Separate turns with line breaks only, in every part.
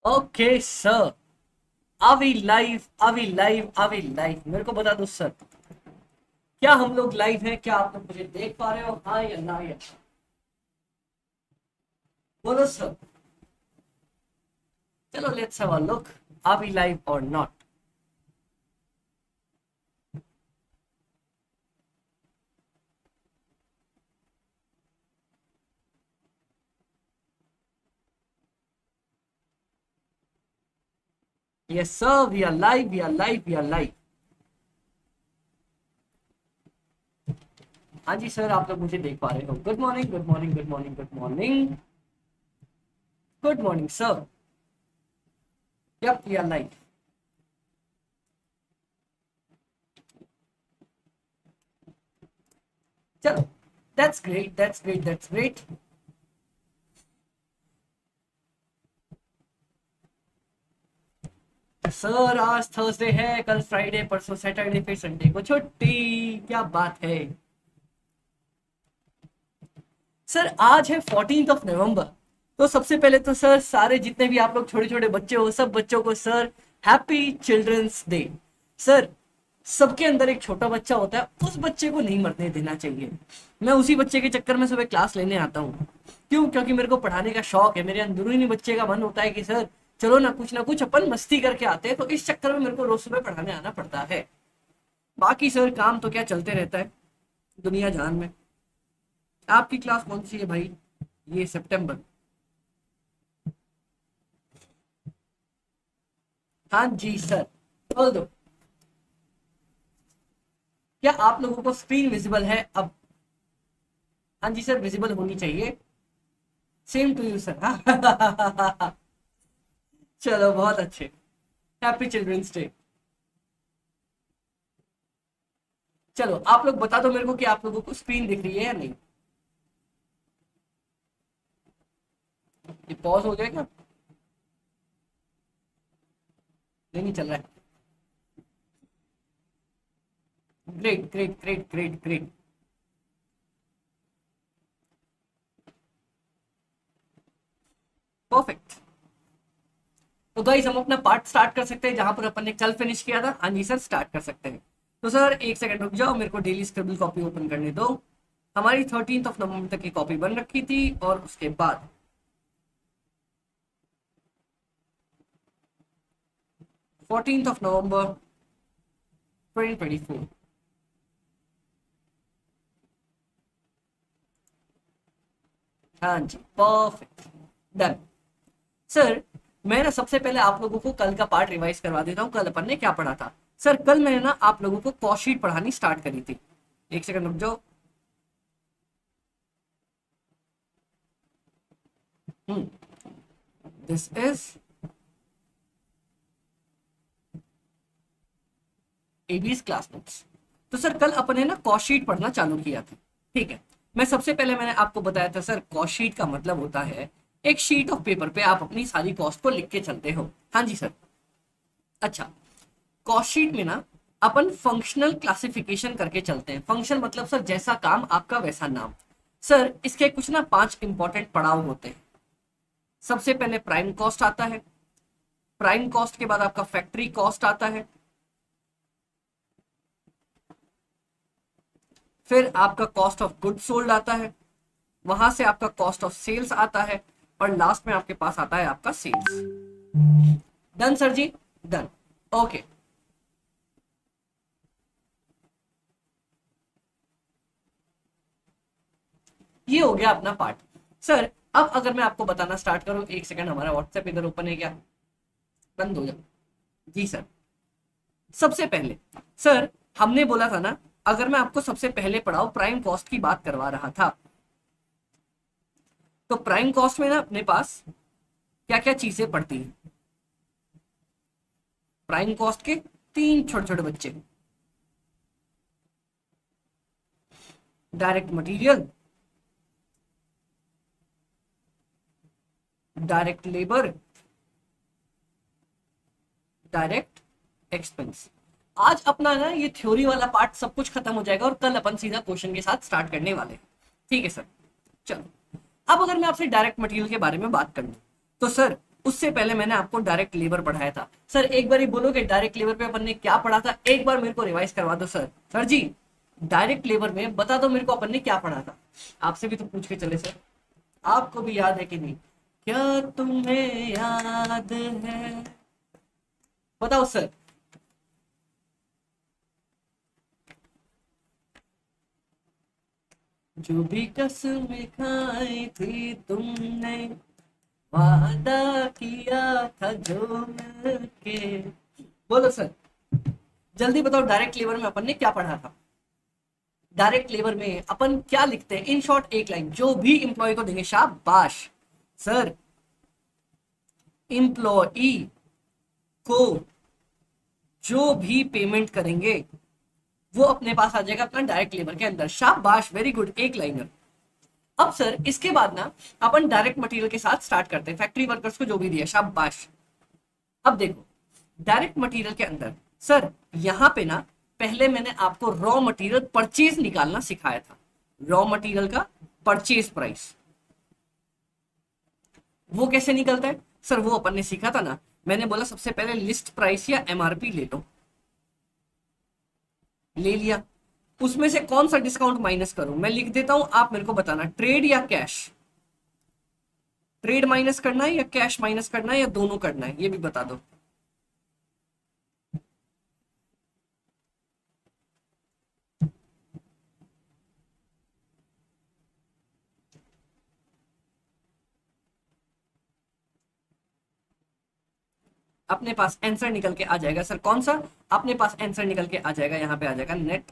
Okay sir. अभी live मेरे को बता दो सर, क्या हम लोग लाइव हैं? क्या आप लोग मुझे देख पा रहे हो? हाँ या ना या बोलो सर। चलो लेट्स हैव अ लुक। अभी लाइव और not? Yes sir, we are live, we are live, we are live. हाँ जी सर, आप लोग मुझे देख पा रहे हो। Good morning, good morning, good morning, good morning, good morning sir. Yup, we are live. चलो, that's great, that's great, that's great. Sir आज थर्सडे है, कल फ्राइडे, परसों सैटरडे, फिर संडे को छुट्टी। क्या बात है सर। आज है 14 नवंबर। तो सबसे पहले तो सर, सारे जितने भी आप लोग छोटे छोटे बच्चे हो, सब बच्चों को sir happy children's day. Sir, सबके अंदर एक छोटा बच्चा होता है, उस बच्चे को नहीं मरने देना चाहिए। मैं उसी बच्चे के चक्कर में सुबह क्लास लेने आता हूँ। क्यों? क्योंकि मेरे को पढ़ाने का शौक है। मेरे अंदरूनी बच्चे का मन होता है कि सर चलो ना कुछ अपन मस्ती करके आते हैं। तो इस चक्कर में मेरे को रोज सुबह पढ़ाने आना पड़ता है। बाकी सर काम तो क्या चलते रहता है दुनिया जहान में। आपकी क्लास कौन सी है भाई? ये सितंबर। हाँ जी सर, बोल दो। क्या आप लोगों को स्क्रीन विजिबल है अब? हाँ जी सर, विजिबल होनी चाहिए। Same to you sir. चलो बहुत अच्छे। Happy children's day. चलो आप लोग बता दो मेरे को कि आप लोगों को स्क्रीन दिख रही है या नहीं। ये पॉज हो जाएगा? नहीं चल रहा है। Great great great great great. Perfect. तो गाइस हम अपना पार्ट स्टार्ट कर सकते हैं जहां पर अपन ने कल फिनिश किया था। हाँ जी सर, स्टार्ट कर सकते हैं। तो सर एक सेकंड रुक जाओ, मेरे को डेली स्क्रिबल कॉपी ओपन करने दो। हमारी 13 नवंबर तक की कॉपी बन रखी थी, और उसके बाद 14 नवंबर 2024। हाँ जी, परफेक्ट, डन। सर, मैं ना सबसे पहले आप लोगों को कल का पार्ट रिवाइज करवा देता हूँ। कल अपन ने क्या पढ़ा था? सर कल मैंने ना आप लोगों को कॉस्ट पढ़ानी स्टार्ट करी थी। एक सेकंड रुक जाओ। This is ABS class notes. तो सर कल अपन ने ना कॉस्ट शीट पढ़ना चालू किया था। ठीक है। मैं सबसे पहले मैंने आपको बताया था सर, कॉस्ट शीट का मतलब होता है एक शीट ऑफ पेपर पे आप अपनी सारी कॉस्ट को लिख के चलते हो। हाँ जी सर। अच्छा, कॉस्ट शीट में ना अपन फंक्शनल क्लासिफिकेशन करके चलते हैं। फंक्शन मतलब सर जैसा काम आपका वैसा नाम। सर इसके कुछ ना 5 इंपॉर्टेंट पड़ाव होते हैं। सबसे पहले प्राइम कॉस्ट आता है। प्राइम कॉस्ट के बाद आपका फैक्ट्री कॉस्ट आता है। फिर आपका कॉस्ट ऑफ गुड सोल्ड आता है। वहां से आपका कॉस्ट ऑफ सेल्स आता है। और लास्ट में आपके पास आता है आपका सेल्स। डन सर जी, डन। ओके। ये हो गया अपना पार्ट। सर अब अगर मैं आपको बताना स्टार्ट करूं, एक सेकंड, हमारा व्हाट्सएप इधर ओपन है क्या? बंद हो जाओ। जी सर। सबसे पहले सर, हमने बोला था ना, अगर मैं आपको सबसे पहले पढ़ाऊं, प्राइम कॉस्ट की बात करवा रहा था। तो प्राइम कॉस्ट में ना अपने पास क्या क्या चीजें पड़ती हैं? प्राइम कॉस्ट के 3 छोटे छोटे बच्चे। Direct material, direct labour, direct expense. आज अपना ना ये थ्योरी वाला पार्ट सब कुछ खत्म हो जाएगा, और कल अपन सीधा क्वेश्चन के साथ स्टार्ट करने वाले हैं। ठीक है सर। चलो, अब अगर मैं आपसे डायरेक्ट मटेरियल के बारे में बात करूं, तो सर उससे पहले मैंने आपको डायरेक्ट लेबर पढ़ाया था। सर एक बार ही बोलो कि डायरेक्ट लेबर पे अपन ने क्या पढ़ा था, एक बार मेरे को रिवाइज करवा दो सर। सर जी डायरेक्ट लेबर में बता दो मेरे को अपन ने क्या पढ़ा था। आपसे भी तो पूछ के चले सर, आपको भी याद है कि नहीं? क्या तुम्हें याद है, बताओ सर। जो भी कसमें खाई थी तुमने, वादा किया था जो मिलके, बोलो सर जल्दी बताओ डायरेक्ट लेबर में अपन ने क्या पढ़ा था। डायरेक्ट लेबर में अपन क्या लिखते हैं, इन शॉर्ट एक लाइन जो भी इंप्लॉय को देंगे, शाबाश सर। इंप्लॉई को जो भी पेमेंट करेंगे वो अपने पास आ जाएगा अपना डायरेक्ट लेबर के अंदर, शाबाश वेरी गुड, एक लाइनर। अब सर इसके बाद ना अपन डायरेक्ट मटेरियल के साथ स्टार्ट करते हैं, फैक्ट्री वर्कर्स को जो भी दिया, शाबाश। अब देखो डायरेक्ट मटेरियल के अंदर सर यहां पे ना पहले मैंने आपको रॉ मटेरियल परचेज निकालना सिखाया था, रॉ मटेरियल का परचेज प्राइस। वो कैसे निकलता है सर, वो अपन ने सीखा था ना, मैंने बोला सबसे पहले लिस्ट प्राइस या एमआरपी ले लो, ले लिया, उसमें से कौन सा डिस्काउंट माइनस करूं, मैं लिख देता हूं, आप मेरे को बताना ट्रेड या कैश, ट्रेड माइनस करना है या कैश माइनस करना है या दोनों करना है, ये भी बता दो। अपने पास आंसर निकल के आ जाएगा सर, कौन सा, अपने पास आंसर निकल के आ जाएगा, यहां पे आ जाएगा net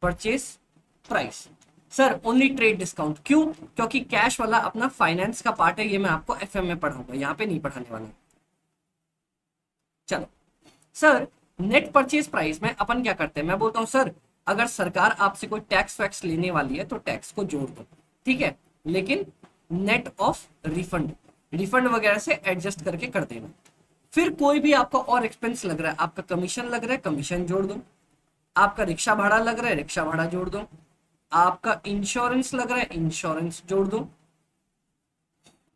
purchase price. Sir only trade discount, क्यों? क्योंकि कैश वाला अपना फाइनेंस का पार्ट है, ये मैं आपको एफएम में पढ़ाऊंगा, यहाँ पे नहीं पढ़ाने वाला। चलो सर नेट परचेज प्राइस में अपन क्या करते हैं, मैं बोलता हूँ सर अगर सरकार आपसे कोई टैक्स वैक्स लेने वाली है तो टैक्स को जोड़ दो, ठीक है, लेकिन नेट ऑफ रिफंड, रिफंड वगैरह से एडजस्ट करके कर देना। फिर कोई भी आपका और एक्सपेंस लग रहा है, आपका कमीशन लग रहा है कमीशन जोड़ दो, आपका रिक्शा भाड़ा लग रहा है रिक्शा भाड़ा जोड़ दो, आपका इंश्योरेंस लग रहा है इंश्योरेंस जोड़ दो,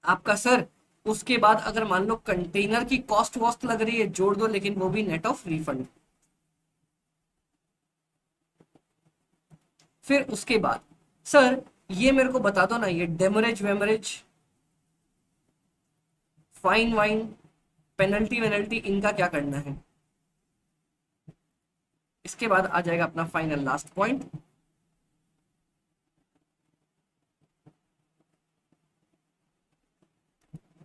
आपका सर उसके बाद अगर मान लो कंटेनर की कॉस्ट वॉस्ट लग रही है जोड़ दो, लेकिन वो भी नेट ऑफ रिफंड। फिर उसके बाद सर ये मेरे को बता दो ना, ये डेमरेज वेमरेज फाइन वाइन पेनल्टी वेनल्टी इनका क्या करना है। इसके बाद आ जाएगा अपना फाइनल लास्ट पॉइंट,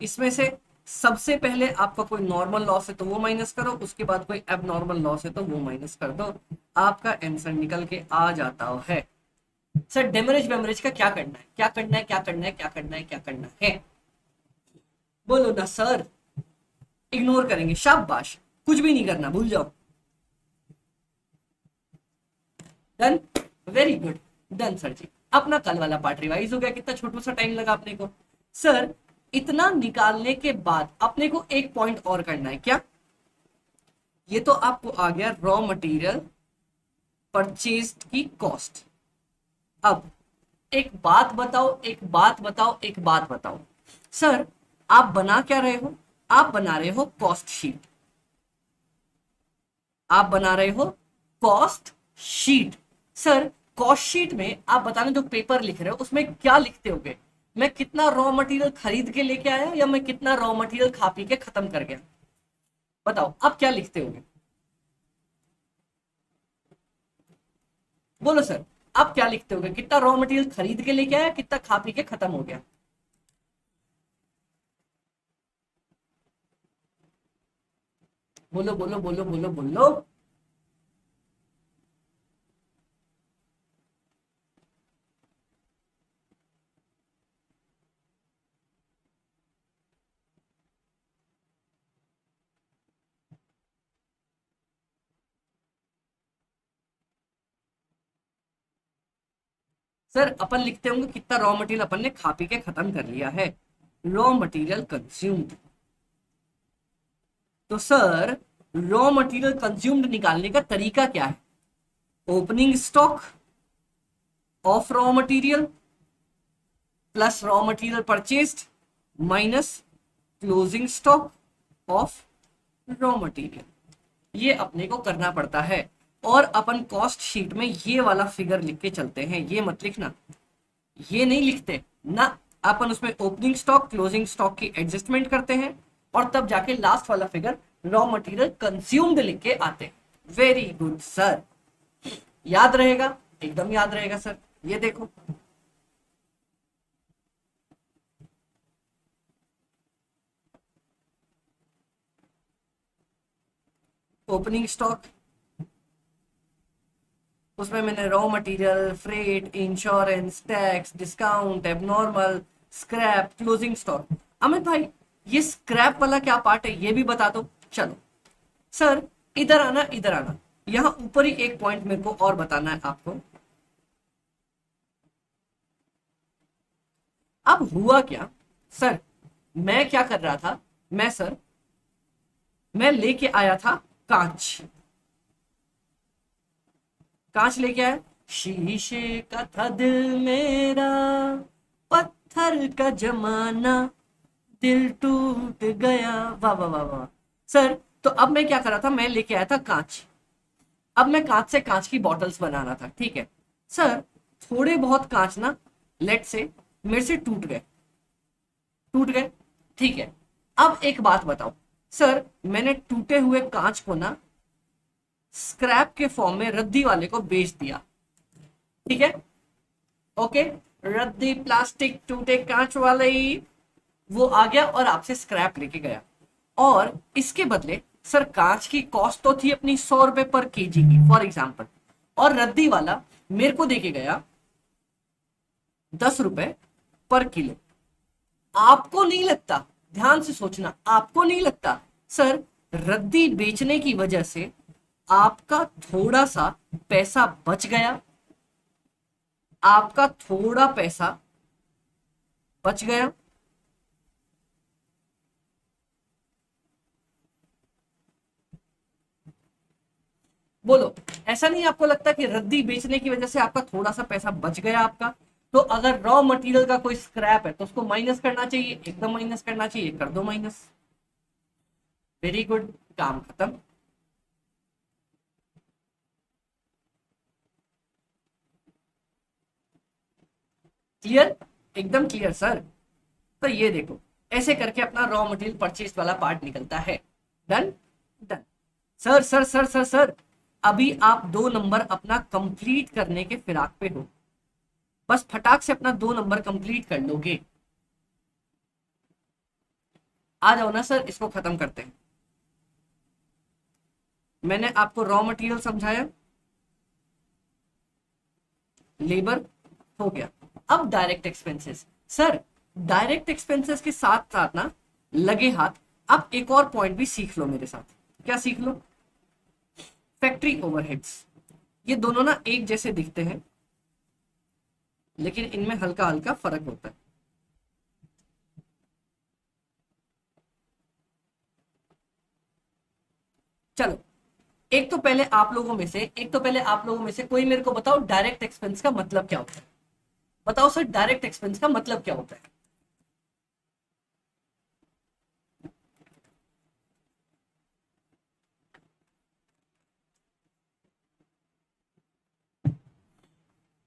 इसमें से सबसे पहले आपका कोई नॉर्मल लॉस है तो वो माइनस करो, उसके बाद कोई एबनॉर्मल लॉस है तो वो माइनस कर दो, आपका आंसर निकल के आ जाता है। सर डेमरेज वेमरेज का क्या करना है, क्या करना है, क्या करना है, क्या करना है, क्या करना है, बोलो ना सर। इग्नोर करेंगे, शाबाश, कुछ भी नहीं करना, भूल जाओ। Done, very good, done sir ji. अपना कल वाला पार्ट रिवाइज हो गया, कितना छोटा सा टाइम लगा अपने को। सर इतना निकालने के बाद अपने को एक पॉइंट और करना है, क्या? ये तो आपको आ गया रॉ मटेरियल परचेज की कॉस्ट। अब एक बात बताओ, एक बात बताओ, एक बात बताओ सर, आप बना क्या रहे हो? आप बना रहे हो कॉस्ट शीट, आप बना रहे हो cost sheet. Sir cost sheet में आप बताना जो पेपर लिख रहे हो उसमें क्या लिखते होगे, मैं कितना रॉ मटेरियल खरीद के लेके आया या मैं कितना रॉ मटेरियल खा पी के खत्म कर गया, बताओ आप क्या लिखते होगे, बोलो सर आप क्या लिखते होगे, कितना रॉ मटेरियल खरीद के लेके आया, कितना खा पी के खत्म हो गया। बोलो बोलो बोलो बोलो बोलो। सर अपन लिखते होंगे कितना रॉ मटेरियल अपन ने खा पी के खत्म कर लिया है, रॉ मटेरियल कंज्यूम्ड। तो सर रॉ मटेरियल कंज्यूम्ड निकालने का तरीका क्या है, opening stock of raw material plus raw material purchased minus closing stock of raw material, ये अपने को करना पड़ता है। और अपन कॉस्ट शीट में ये वाला फिगर लिख के चलते हैं, ये मत लिखना, ये नहीं लिखते ना, अपन उसमें ओपनिंग स्टॉक क्लोजिंग स्टॉक की एडजस्टमेंट करते हैं और तब जाके लास्ट वाला फिगर रॉ मटेरियल कंज्यूम्ड लिख के आते हैं। वेरी गुड सर, याद रहेगा, एकदम याद रहेगा सर। ये देखो, ओपनिंग स्टॉक, उसमें मैंने raw material, freight, insurance, tax, discount, abnormal, scrap, closing stock. Amit भाई ये स्क्रैप वाला क्या पार्ट है ये भी बता दो। चलो सर, इधर आना, इधर आना, यहां ऊपर ही एक पॉइंट मेरे को और बताना है आपको। अब हुआ क्या सर, मैं क्या कर रहा था, मैं लेके आया था कांच, कांच लेके आया, शीशे का था दिल मेरा, पत्थर का जमाना, दिल टूट गया, वाह वाह वाह वाह। सर तो अब मैं क्या कर रहा था, मैं लेके आया था कांच, अब मैं कांच से कांच की बॉटल्स बना रहा था, ठीक है सर। थोड़े बहुत कांच ना, लेट से मेरे से टूट गए, टूट गए, ठीक है। अब एक बात बताओ सर, मैंने टूटे हुए कांच को ना स्क्रैप के फॉर्म में रद्दी वाले को बेच दिया, ठीक है, ओके, रद्दी प्लास्टिक टूटे कांच वाले ही, वो आ गया और आपसे स्क्रैप लेके गया। और इसके बदले सर कांच की कॉस्ट तो थी अपनी 100 रुपए पर केजी की फॉर एग्जाम्पल, और रद्दी वाला मेरे को देके गया 10 रुपए पर किलो। आपको नहीं लगता, ध्यान से सोचना, आपको नहीं लगता सर रद्दी बेचने की वजह से आपका थोड़ा सा पैसा बच गया, आपका थोड़ा पैसा बच गया। बोलो, ऐसा नहीं आपको लगता कि रद्दी बेचने की वजह से आपका थोड़ा सा पैसा बच गया आपका? तो अगर रॉ मटेरियल का कोई स्क्रैप है तो उसको माइनस करना चाहिए, एकदम माइनस करना चाहिए, कर दो माइनस, वेरी गुड, काम खत्म। क्लियर, एकदम क्लियर सर। तो ये देखो, ऐसे करके अपना रॉ मटेरियल परचेज वाला पार्ट निकलता है। Done, done. Sir sir sir sir sir, अभी आप 2 नंबर अपना कंप्लीट करने के फिराक पे हो, बस फटाक से अपना 2 नंबर कंप्लीट कर लोगे। आ जाओ ना सर, इसको खत्म करते हैं। मैंने आपको रॉ मटेरियल समझाया, लेबर हो गया। अब direct expenses sir, direct expenses के साथ साथ ना लगे हाथ आप एक और पॉइंट भी सीख लो मेरे साथ। क्या सीख लो? Factory overheads. ये दोनों ना एक जैसे दिखते हैं लेकिन इनमें हल्का हल्का फर्क होता है। चलो, एक तो पहले आप लोगों में से कोई मेरे को बताओ डायरेक्ट एक्सपेंस का मतलब क्या होता है। बताओ सर, डायरेक्ट एक्सपेंस का मतलब क्या होता है?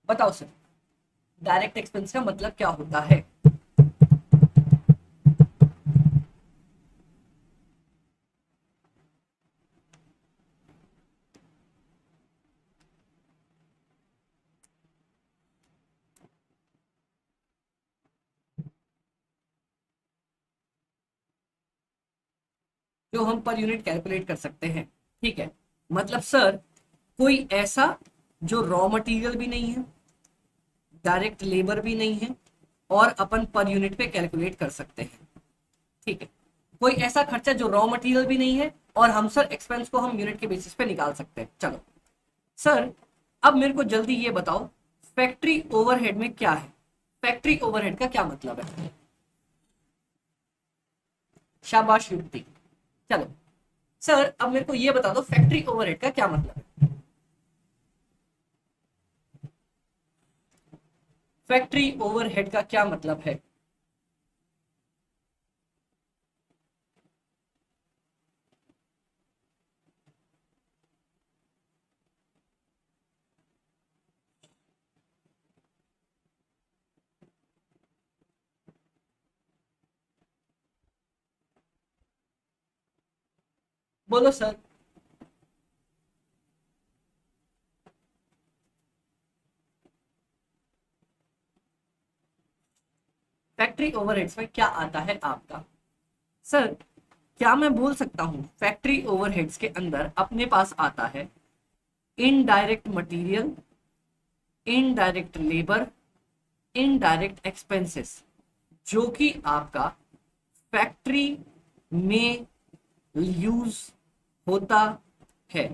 बताओ सर, डायरेक्ट एक्सपेंस का मतलब क्या होता है? जो हम पर यूनिट कैलकुलेट कर सकते हैं, ठीक है। मतलब सर, कोई ऐसा जो रॉ मटेरियल भी नहीं है, डायरेक्ट लेबर भी नहीं है, और अपन पर यूनिट पे कैलकुलेट कर सकते हैं, ठीक है। कोई ऐसा खर्चा जो रॉ मटेरियल भी नहीं है और हम सर एक्सपेंस को हम यूनिट के बेसिस पे निकाल सकते हैं। चलो सर, अब मेरे को जल्दी ये बताओ, फैक्ट्री ओवरहेड में क्या है? फैक्ट्री ओवरहेड का क्या मतलब है? शाबाश युक्ति। चलो सर, अब मेरे को ये बता दो फैक्ट्री ओवरहेड का क्या मतलब है? फैक्ट्री ओवरहेड का क्या मतलब है? बोलो सर। फैक्ट्री ओवरहेड्स में क्या आता है आपका? सर, क्या मैं बोल सकता हूं फैक्ट्री ओवरहेड्स के अंदर अपने पास आता है indirect material, indirect labour, indirect expenses, जो कि आपका फैक्ट्री में यूज होता है।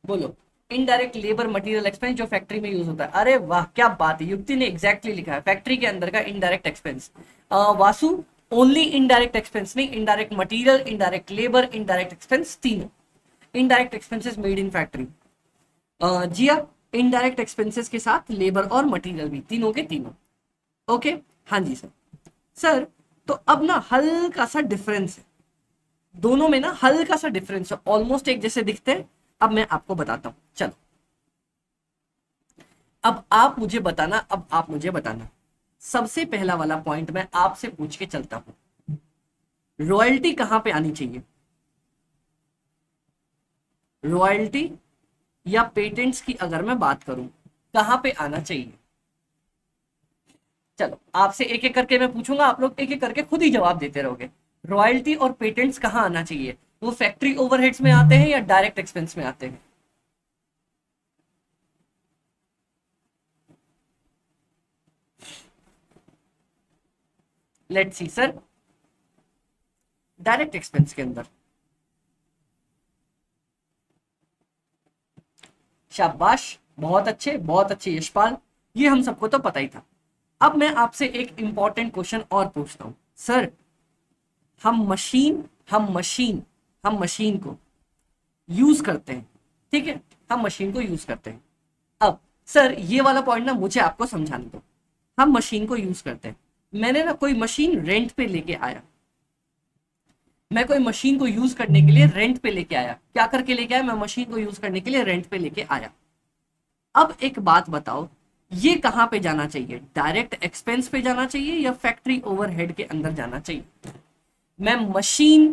बोलो। इनडायरेक्ट लेबर मटेरियल एक्सपेंस जो फैक्ट्री में यूज होता है। अरे वाह, क्या बात है, युक्ति ने एग्जैक्टली लिखा है फैक्ट्री के अंदर का indirect expense. Vasu, only indirect expense नहीं, indirect material, indirect labour, indirect expense, तीनों indirect expenses made in factory. Jiya, indirect expenses के साथ लेबर और मटेरियल भी, तीनों के तीनों। ओके, हाँ जी सर। सर, तो अब ना हल्का सा डिफरेंस है दोनों में, ना हल्का सा डिफरेंस है, ऑलमोस्ट एक जैसे दिखते हैं। अब मैं आपको बताता हूं, चलो। अब आप मुझे बताना, सबसे पहला वाला पॉइंट मैं आपसे पूछ के चलता हूं, रॉयल्टी कहां पे आनी चाहिए? रॉयल्टी या पेटेंट्स की अगर मैं बात करूं, कहां पे आना चाहिए? चलो, आपसे एक एक करके मैं पूछूंगा, आप लोग एक एक करके खुद ही जवाब देते रहोगे। रॉयल्टी और पेटेंट्स कहां आना चाहिए? वो फैक्ट्री ओवरहेड्स में आते हैं या डायरेक्ट एक्सपेंस में आते हैं? Let's see sir, direct expense के अंदर। शाबाश, बहुत अच्छे यशपाल, ये हम सबको तो पता ही था। अब मैं आपसे एक इंपॉर्टेंट क्वेश्चन और पूछता हूं सर। हम मशीन हम मशीन हम मशीन को यूज करते हैं, ठीक है, हम मशीन को यूज करते हैं। अब सर, ये वाला पॉइंट ना मुझे आपको समझाने दो। हम मशीन को यूज करते हैं, मैंने ना कोई मशीन रेंट पे लेके आया, मैं कोई मशीन को यूज करने के लिए रेंट पे लेके आया, क्या करके लेके आया? मैं मशीन को यूज करने के लिए रेंट पे लेके आया। अब एक बात बताओ, ये कहां पे जाना चाहिए? डायरेक्ट एक्सपेंस पे जाना चाहिए या फैक्ट्री ओवरहेड के अंदर जाना चाहिए? मैं मशीन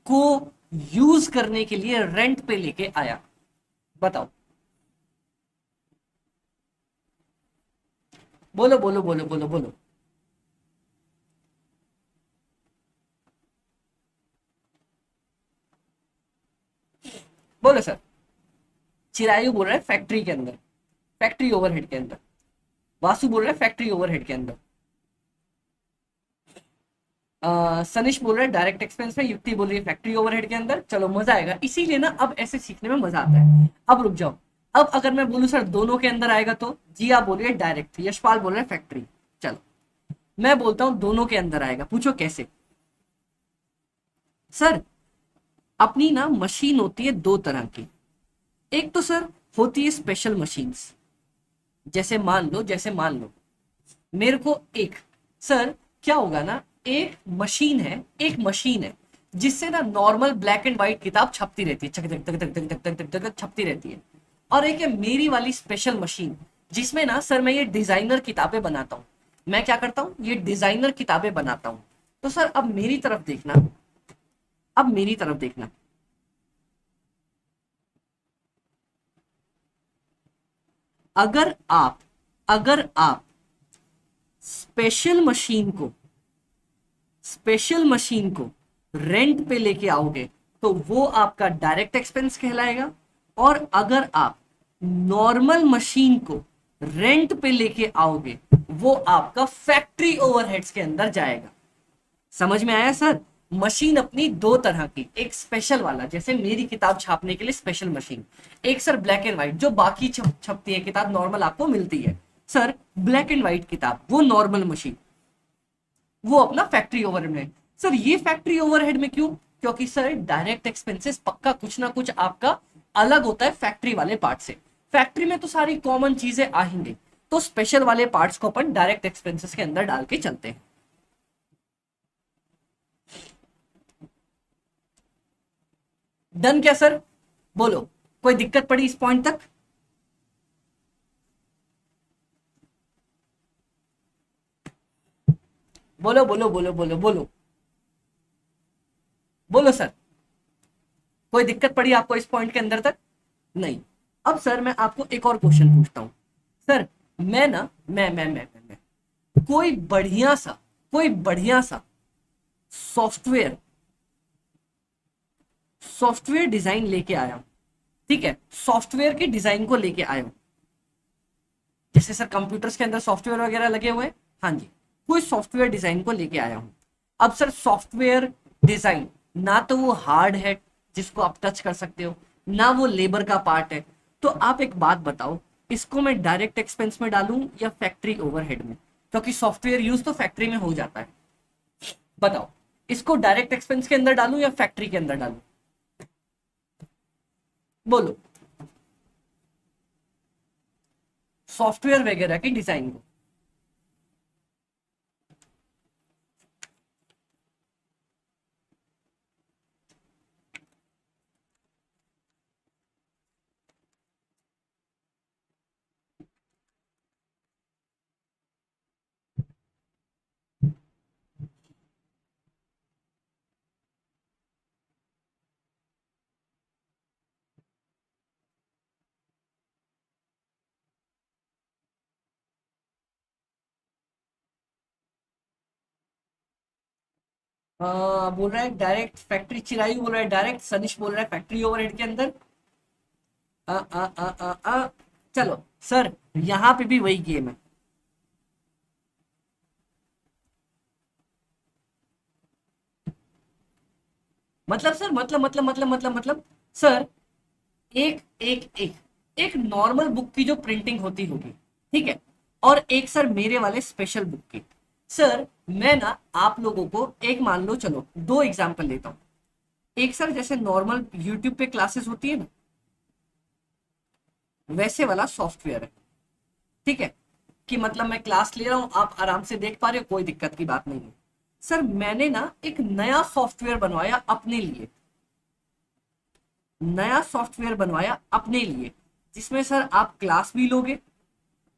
को यूज करने के लिए रेंट पे लेके आया, बताओ। बोलो बोलो बोलो बोलो बोलो। बोलो सर। चिरायु बोल रहा है फैक्ट्री के अंदर, फैक्ट्री ओवरहेड के अंदर। वासु बोल रहा है फैक्ट्री ओवरहेड के अंदर। सनिश बोल रहा है डायरेक्ट एक्सपेंस में, युक्ति बोल रही है फैक्ट्री ओवरहेड के अंदर। चलो, मजा आएगा, इसीलिए ना अब ऐसे सीखने में मजा आता है। अब रुक जाओ, अब अगर मैं बोलूं सर दोनों के अंदर आएगा तो जिया बोल रही है डायरेक्ट, यशपाल बोल रहे हैं फैक्ट्री। चलो, मैं बोलता हूं दोनों के अंदर आएगा, पूछो कैसे? सर, अपनी ना मशीन होती है दो तरह की। एक तो सर होती है स्पेशल मशीन्स, जैसे मान लो मेरे को एक, सर क्या होगा ना, एक मशीन है जिससे ना नॉर्मल ब्लैक एंड व्हाइट किताब छपती रहती है, छक धक धक धक धक धक धक धक छपती रहती है। और एक है मेरी वाली स्पेशल मशीन, जिसमें ना सर मैं ये डिजाइनर किताबें बनाता हूँ। मैं क्या करता हूँ? ये डिजाइनर किताबें बनाता हूँ। तो सर अब मेरी तरफ देखना, अब मेरी तरफ देखना, अगर आप अगर आप स्पेशल मशीन को स्पेशल मशीन को रेंट पे लेके आओगे तो वो आपका डायरेक्ट एक्सपेंस कहलाएगा। और अगर आप नॉर्मल मशीन को रेंट पे लेके आओगे वो आपका फैक्ट्री ओवरहेड्स के अंदर जाएगा। समझ में आया सर? मशीन अपनी दो तरह की, एक स्पेशल वाला जैसे मेरी किताब छापने के लिए स्पेशल मशीन, एक सर ब्लैक एंड व्हाइट जो बाकी छपती है किताब नॉर्मल आपको मिलती है। सर ब्लैक एंड व्हाइट किताब वो नॉर्मल मशीन, वो अपना फैक्ट्री ओवरहेड में। सर ये फैक्ट्री ओवरहेड में क्यों? क्योंकि सर डायरेक्ट एक्सपेंसेस पक्का कुछ ना कुछ आपका अलग होता है फैक्ट्री वाले पार्ट से। फैक्ट्री में तो सारी कॉमन चीजें आएंगे, तो स्पेशल वाले पार्ट्स को अपन डायरेक्ट एक्सपेंसेस के अंदर डाल के चलते हैं। डन क्या सर? बोलो, कोई दिक्कत पड़ी इस पॉइंट तक? बोलो बोलो बोलो बोलो बोलो बोलो सर, कोई दिक्कत पड़ी आपको इस पॉइंट के अंदर तक? नहीं। अब सर मैं आपको एक और क्वेश्चन पूछता हूं। सर मैं ना मैं कोई बढ़िया सा सॉफ्टवेयर सॉफ्टवेयर डिजाइन लेके आया हूं। ठीक है, सॉफ्टवेयर के डिजाइन को लेके आया हूं। जैसे सर कंप्यूटर्स के अंदर सॉफ्टवेयर वगैरह लगे हुए हैं, हाँ जी, कोई सॉफ्टवेयर डिजाइन को लेके आया हूं। अब सर सॉफ्टवेयर डिजाइन ना तो वो हार्ड है जिसको आप टच कर सकते हो, ना वो लेबर का पार्ट है। तो आप एक बात बताओ, इसको मैं डायरेक्ट एक्सपेंस में डालूं या फैक्ट्री ओवरहेड में? क्योंकि सॉफ्टवेयर यूज तो फैक्ट्री में हो जाता है। बताओ, इसको डायरेक्ट एक्सपेंस के अंदर डालूं या फैक्ट्री के अंदर डालूं? बोलो, सॉफ्टवेयर वगैरह की डिजाइन को। बोल रहा है डायरेक्ट फैक्ट्री, चिरायु बोल रहा है डायरेक्ट, सनिश बोल रहा है फैक्ट्री ओवरहेड के अंदर। आ, आ, आ, आ, आ, चलो सर, यहां पे भी वही गेम है। मतलब सर, मतलब सर, एक एक एक एक नॉर्मल बुक की जो प्रिंटिंग होती होगी, ठीक है, और एक सर मेरे वाले स्पेशल बुक की। सर मैं ना आप लोगों को एक, मान लो, चलो दो एग्जांपल लेता हूं। एक सर जैसे नॉर्मल यूट्यूब पे क्लासेस होती है ना, वैसे वाला सॉफ्टवेयर है। ठीक है, कि मतलब मैं क्लास ले रहा हूं, आप आराम से देख पा रहे हो, कोई दिक्कत की बात नहीं है। सर मैंने ना एक नया सॉफ्टवेयर बनवाया अपने लिए, नया सॉफ्टवेयर बनवाया अपने लिए, जिसमें सर आप क्लास भी लोगे,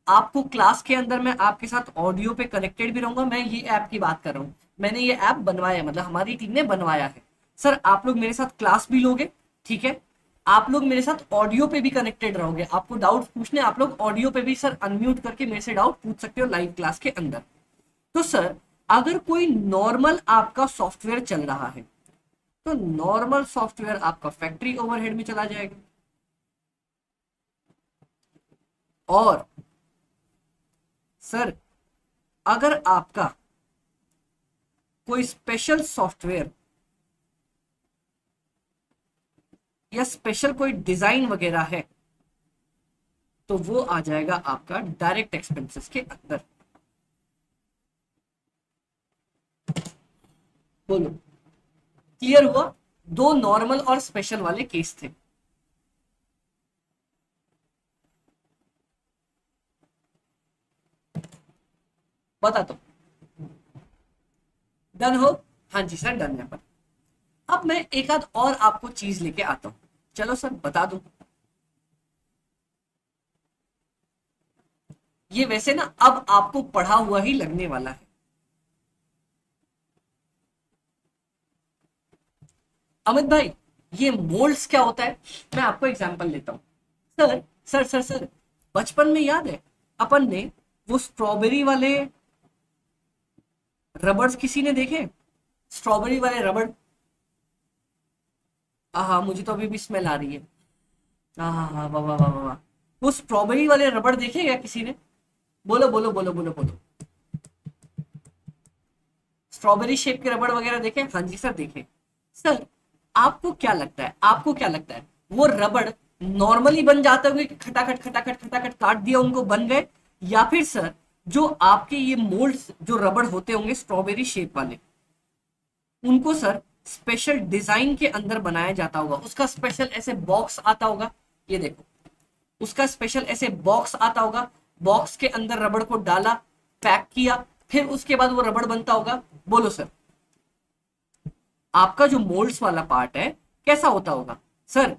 आपको क्लास के अंदर मैं आपके साथ ऑडियो पे कनेक्टेड भी रहूंगा। मैं ये ऐप की बात कर रहा हूँ, मैंने ये ऐप बनवाया, मतलब हमारी टीम ने बनवाया है। सर आप लोग मेरे साथ क्लास भी लोगे, ठीक है, आप लोग मेरे साथ ऑडियो पे भी कनेक्टेड रहोगे। आपको डाउट पूछने, आप लोग ऑडियो पे भी सर अनम्यूट करके मेरे से डाउट पूछ सकते हो लाइव क्लास के अंदर। तो सर अगर कोई नॉर्मल आपका सॉफ्टवेयर चल रहा है, तो नॉर्मल सॉफ्टवेयर आपका फैक्ट्री ओवरहेड में चला जाएगा। और सर अगर आपका कोई स्पेशल सॉफ्टवेयर या स्पेशल कोई डिजाइन वगैरह है, तो वो आ जाएगा आपका डायरेक्ट एक्सपेंसेस के अंदर। बोलो, क्लियर हुआ? दो नॉर्मल और स्पेशल वाले केस थे। बता दो, डन हो? हाँ जी सर, डन है। पर अब मैं एक आध और आपको चीज लेके आता हूं, चलो सर बता दूं। ये वैसे ना अब आपको पढ़ा हुआ ही लगने वाला है। अमित भाई, ये मोल्ड्स क्या होता है? मैं आपको एग्जांपल लेता हूँ। सर सर बचपन में याद है अपन ने वो स्ट्रॉबेरी वाले रबर्स किसी ने देखे? स्ट्रॉबेरी वाले रबड़, हाँ मुझे तो अभी भी स्मेल आ रही है। हाँ हाँ हाँ, वाह वाह वाह वाह वाह। वो स्ट्रॉबेरी वाले रबड़ देखे क्या किसी ने? बोलो बोलो बोलो बोलो बोलो। स्ट्रॉबेरी शेप के रबड़ वगैरह देखे? हाँ जी सर देखे। सर आपको क्या लगता है, आपको क्या लगता है, वो रबड़ नॉर्मली बन जाते होंगे कि खटाखट खटाखट खटाखट काट दिया उनको बन गए, या फिर सर जो आपके ये मोल्ड्स जो रबड़ होते होंगे स्ट्रॉबेरी शेप वाले, उनको सर स्पेशल डिजाइन के अंदर बनाया जाता होगा, उसका स्पेशल ऐसे बॉक्स आता होगा, ये देखो, उसका स्पेशल ऐसे बॉक्स आता होगा, बॉक्स के अंदर रबड़ को डाला, पैक किया, फिर उसके बाद वो रबड़ बनता होगा? बोलो सर। आपका जो मोल्ड्स वाला पार्ट है कैसा होता होगा? सर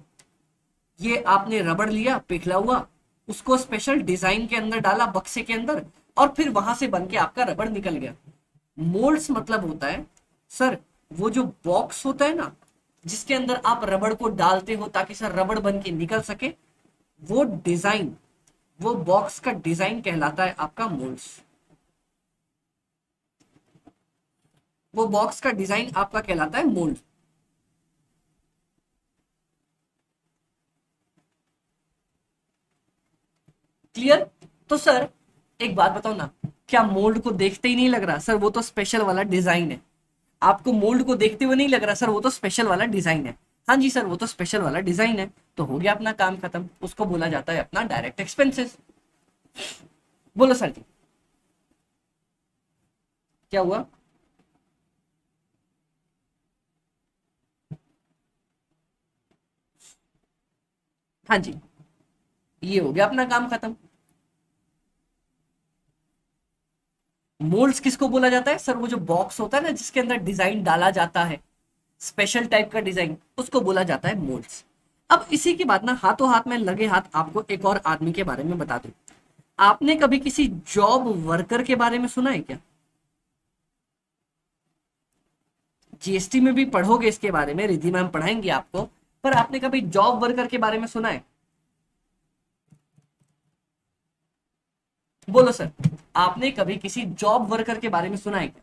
ये आपने रबड़ लिया पिघला हुआ, उसको स्पेशल डिजाइन के अंदर डाला बक्से के अंदर, और फिर वहां से बन के आपका रबड़ निकल गया। मोल्ड्स मतलब होता है सर वो जो बॉक्स होता है ना, जिसके अंदर आप रबड़ को डालते हो ताकि सर रबड़ बन के निकल सके, वो डिजाइन, वो बॉक्स का डिजाइन कहलाता है आपका मोल्ड्स। वो बॉक्स का डिजाइन आपका कहलाता है मोल्ड। क्लियर? तो सर एक बात बताओ ना, क्या मोल्ड को देखते ही नहीं लग रहा सर वो तो स्पेशल वाला डिजाइन है? आपको मोल्ड को देखते हुए नहीं लग रहा सर वो तो स्पेशल वाला डिजाइन है? हाँ जी सर वो तो स्पेशल वाला डिजाइन है। तो हो गया अपना काम खत्म, उसको बोला जाता है अपना डायरेक्ट एक्सपेंसेस। बोलो सर जी क्या हुआ? हाँ जी, ये हो गया अपना काम खत्म। मोल्ड्स किसको बोला जाता है? सर वो जो बॉक्स होता है ना जिसके अंदर डिजाइन डाला जाता है, स्पेशल टाइप का डिजाइन, उसको बोला जाता है मोल्ड्स। अब इसी के बाद ना हाथों हाथ में लगे हाथ आपको एक और आदमी के बारे में बता दूं। आपने कभी किसी जॉब वर्कर के बारे में सुना है क्या? जीएसटी में भी पढ़ोगे इसके बारे में, रिद्धि मैम पढ़ाएंगे आपको, पर आपने कभी जॉब वर्कर के बारे में सुना है? बोलो सर, आपने कभी किसी जॉब वर्कर के बारे में सुना है क्या?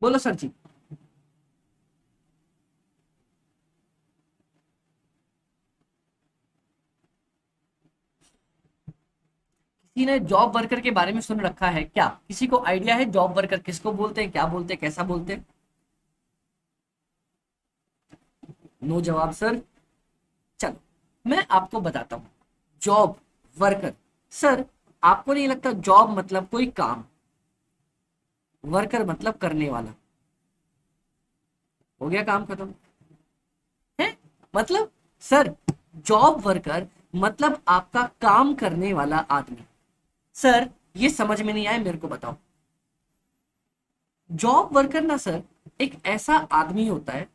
बोलो सर जी। किसी ने जॉब वर्कर के बारे में सुन रखा है क्या? किसी को आइडिया है जॉब वर्कर किसको बोलते हैं, क्या बोलते हैं, कैसा बोलते हैं? नो जवाब सर। चलो मैं आपको बताता हूं। जॉब वर्कर, सर आपको नहीं लगता जॉब मतलब कोई काम, वर्कर मतलब करने वाला? हो गया काम खत्म है। मतलब सर जॉब वर्कर मतलब आपका काम करने वाला आदमी। सर ये समझ में नहीं आया मेरे को बताओ। जॉब वर्कर ना सर एक ऐसा आदमी होता है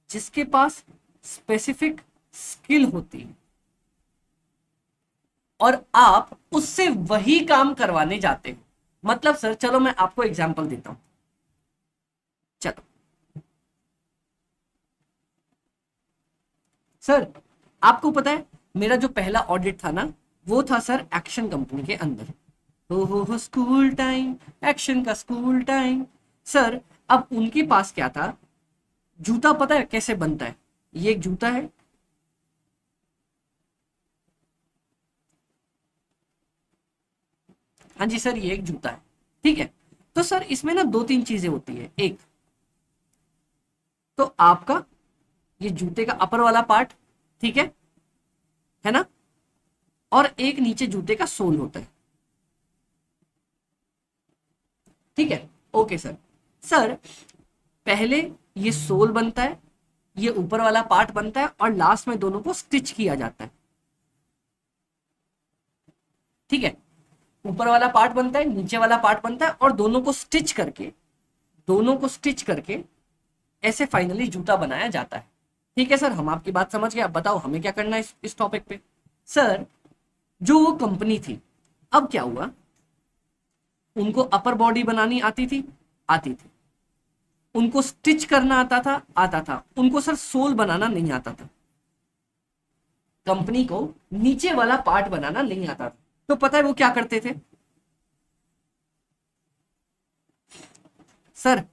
जिसके पास स्पेसिफिक स्किल होती है और आप उससे वही काम करवाने जाते हो। मतलब सर चलो मैं आपको एग्जांपल देता हूं। चलो सर आपको पता है मेरा जो पहला ऑडिट था ना, वो था सर एक्शन कंपनी के अंदर। हो स्कूल टाइम, एक्शन का स्कूल टाइम। सर अब उनके पास क्या था, जूता पता है कैसे बनता है? ये एक जूता है, हाँ जी सर ये एक जूता है, ठीक है। तो सर इसमें ना दो तीन चीजें होती है। एक तो आपका ये जूते का अपर वाला पार्ट, ठीक है ना, और एक नीचे जूते का सोल होता है, ठीक है। Okay sir. सर पहले ये सोल बनता है, ये ऊपर वाला पार्ट बनता है और लास्ट में दोनों को स्टिच किया जाता है, ठीक है। ऊपर वाला पार्ट बनता है, नीचे वाला पार्ट बनता है और दोनों को स्टिच करके, दोनों को स्टिच करके ऐसे फाइनली जूता बनाया जाता है। ठीक है सर हम आपकी बात समझ गए, अब बताओ हमें क्या करना है इस टॉपिक पे। सर जो वो कंपनी थी, अब क्या हुआ, उनको अपर बॉडी बनानी आती थी, आती थी। उनको स्टिच करना आता था। उनको सर सोल बनाना नहीं आता था। कंपनी को नीचे वाला पार्ट बनाना नहीं आता था। तो पता है वो क्या करते थे? सर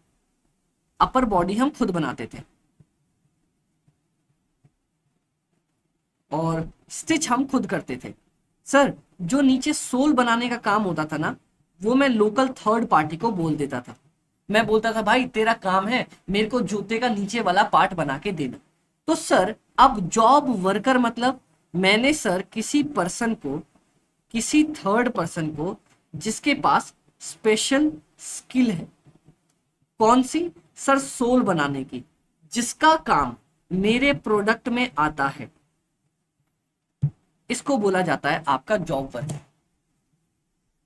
अपर बॉडी हम खुद बनाते थे और स्टिच हम खुद करते थे। सर जो नीचे सोल बनाने का काम होता था ना, वो मैं लोकल थर्ड पार्टी को बोल देता था। मैं बोलता था भाई तेरा काम है मेरे को जूते का नीचे वाला पार्ट बना के देना। तो सर अब जॉब वर्कर मतलब मैंने सर किसी पर्सन को, किसी थर्ड पर्सन को जिसके पास स्पेशल स्किल है, कौन सी सर, सोल बनाने की, जिसका काम मेरे प्रोडक्ट में आता है, इसको बोला जाता है आपका जॉब वर्कर।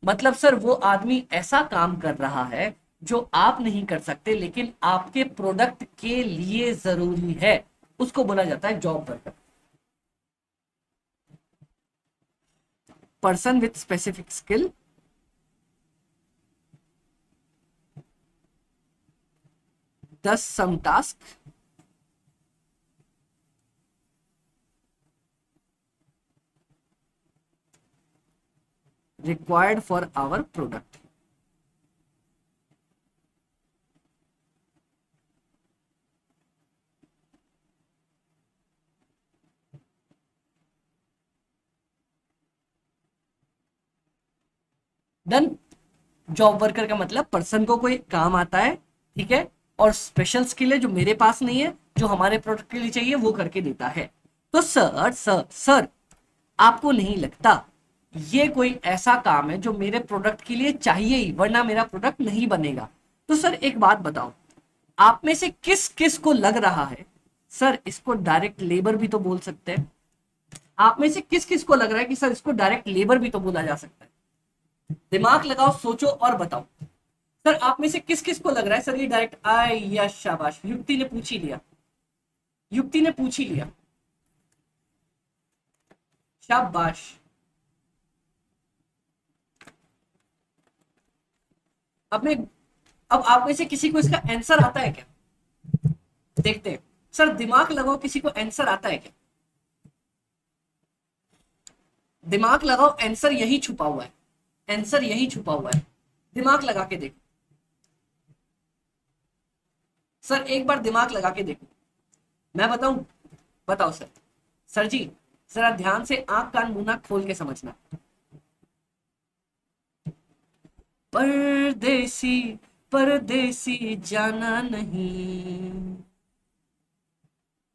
मतलब सर वो आदमी ऐसा काम कर रहा है जो आप नहीं कर सकते लेकिन आपके प्रोडक्ट के लिए जरूरी है, उसको बोला जाता है job worker. Person with specific skill does some task required for our product। Done. Job worker का मतलब पर्सन को कोई काम आता है, ठीक है, और स्पेशल स्किल है जो मेरे पास नहीं है, जो हमारे प्रोडक्ट के लिए चाहिए वो करके देता है। तो सर आपको नहीं लगता ये कोई ऐसा काम है जो मेरे प्रोडक्ट के लिए चाहिए ही, वरना मेरा प्रोडक्ट नहीं बनेगा? तो सर एक बात बताओ, आप में से किस किस को लग रहा है, सर इसको डायरेक्ट लेबर भी तो बोल सकते हैं? आप में से किस किस को लग रहा है कि सर इसको डायरेक्ट लेबर भी तो बोला जा सकता है? दिमाग लगाओ, सोचो और बताओ। सर आप में से किस किस को लग रहा है सर ये डायरेक्ट आए? या शाबाश, युक्ति ने पूछ ही लिया, युक्ति ने पूछ ही लिया, शाबाश। अब मैं, अब आप में से किसी को इसका आंसर आता है क्या? देखते हैं। सर दिमाग लगाओ, किसी को आंसर आता है क्या? दिमाग लगाओ, आंसर यही छुपा हुआ है, आंसर यही छुपा हुआ है, दिमाग लगा के देखो। सर एक बार दिमाग लगा के देखो, मैं बताऊं? बताओ सर। सर जी जरा ध्यान से आंख कान मुंह नाक खोल के समझना। परदेसी परदेसी जाना नहीं,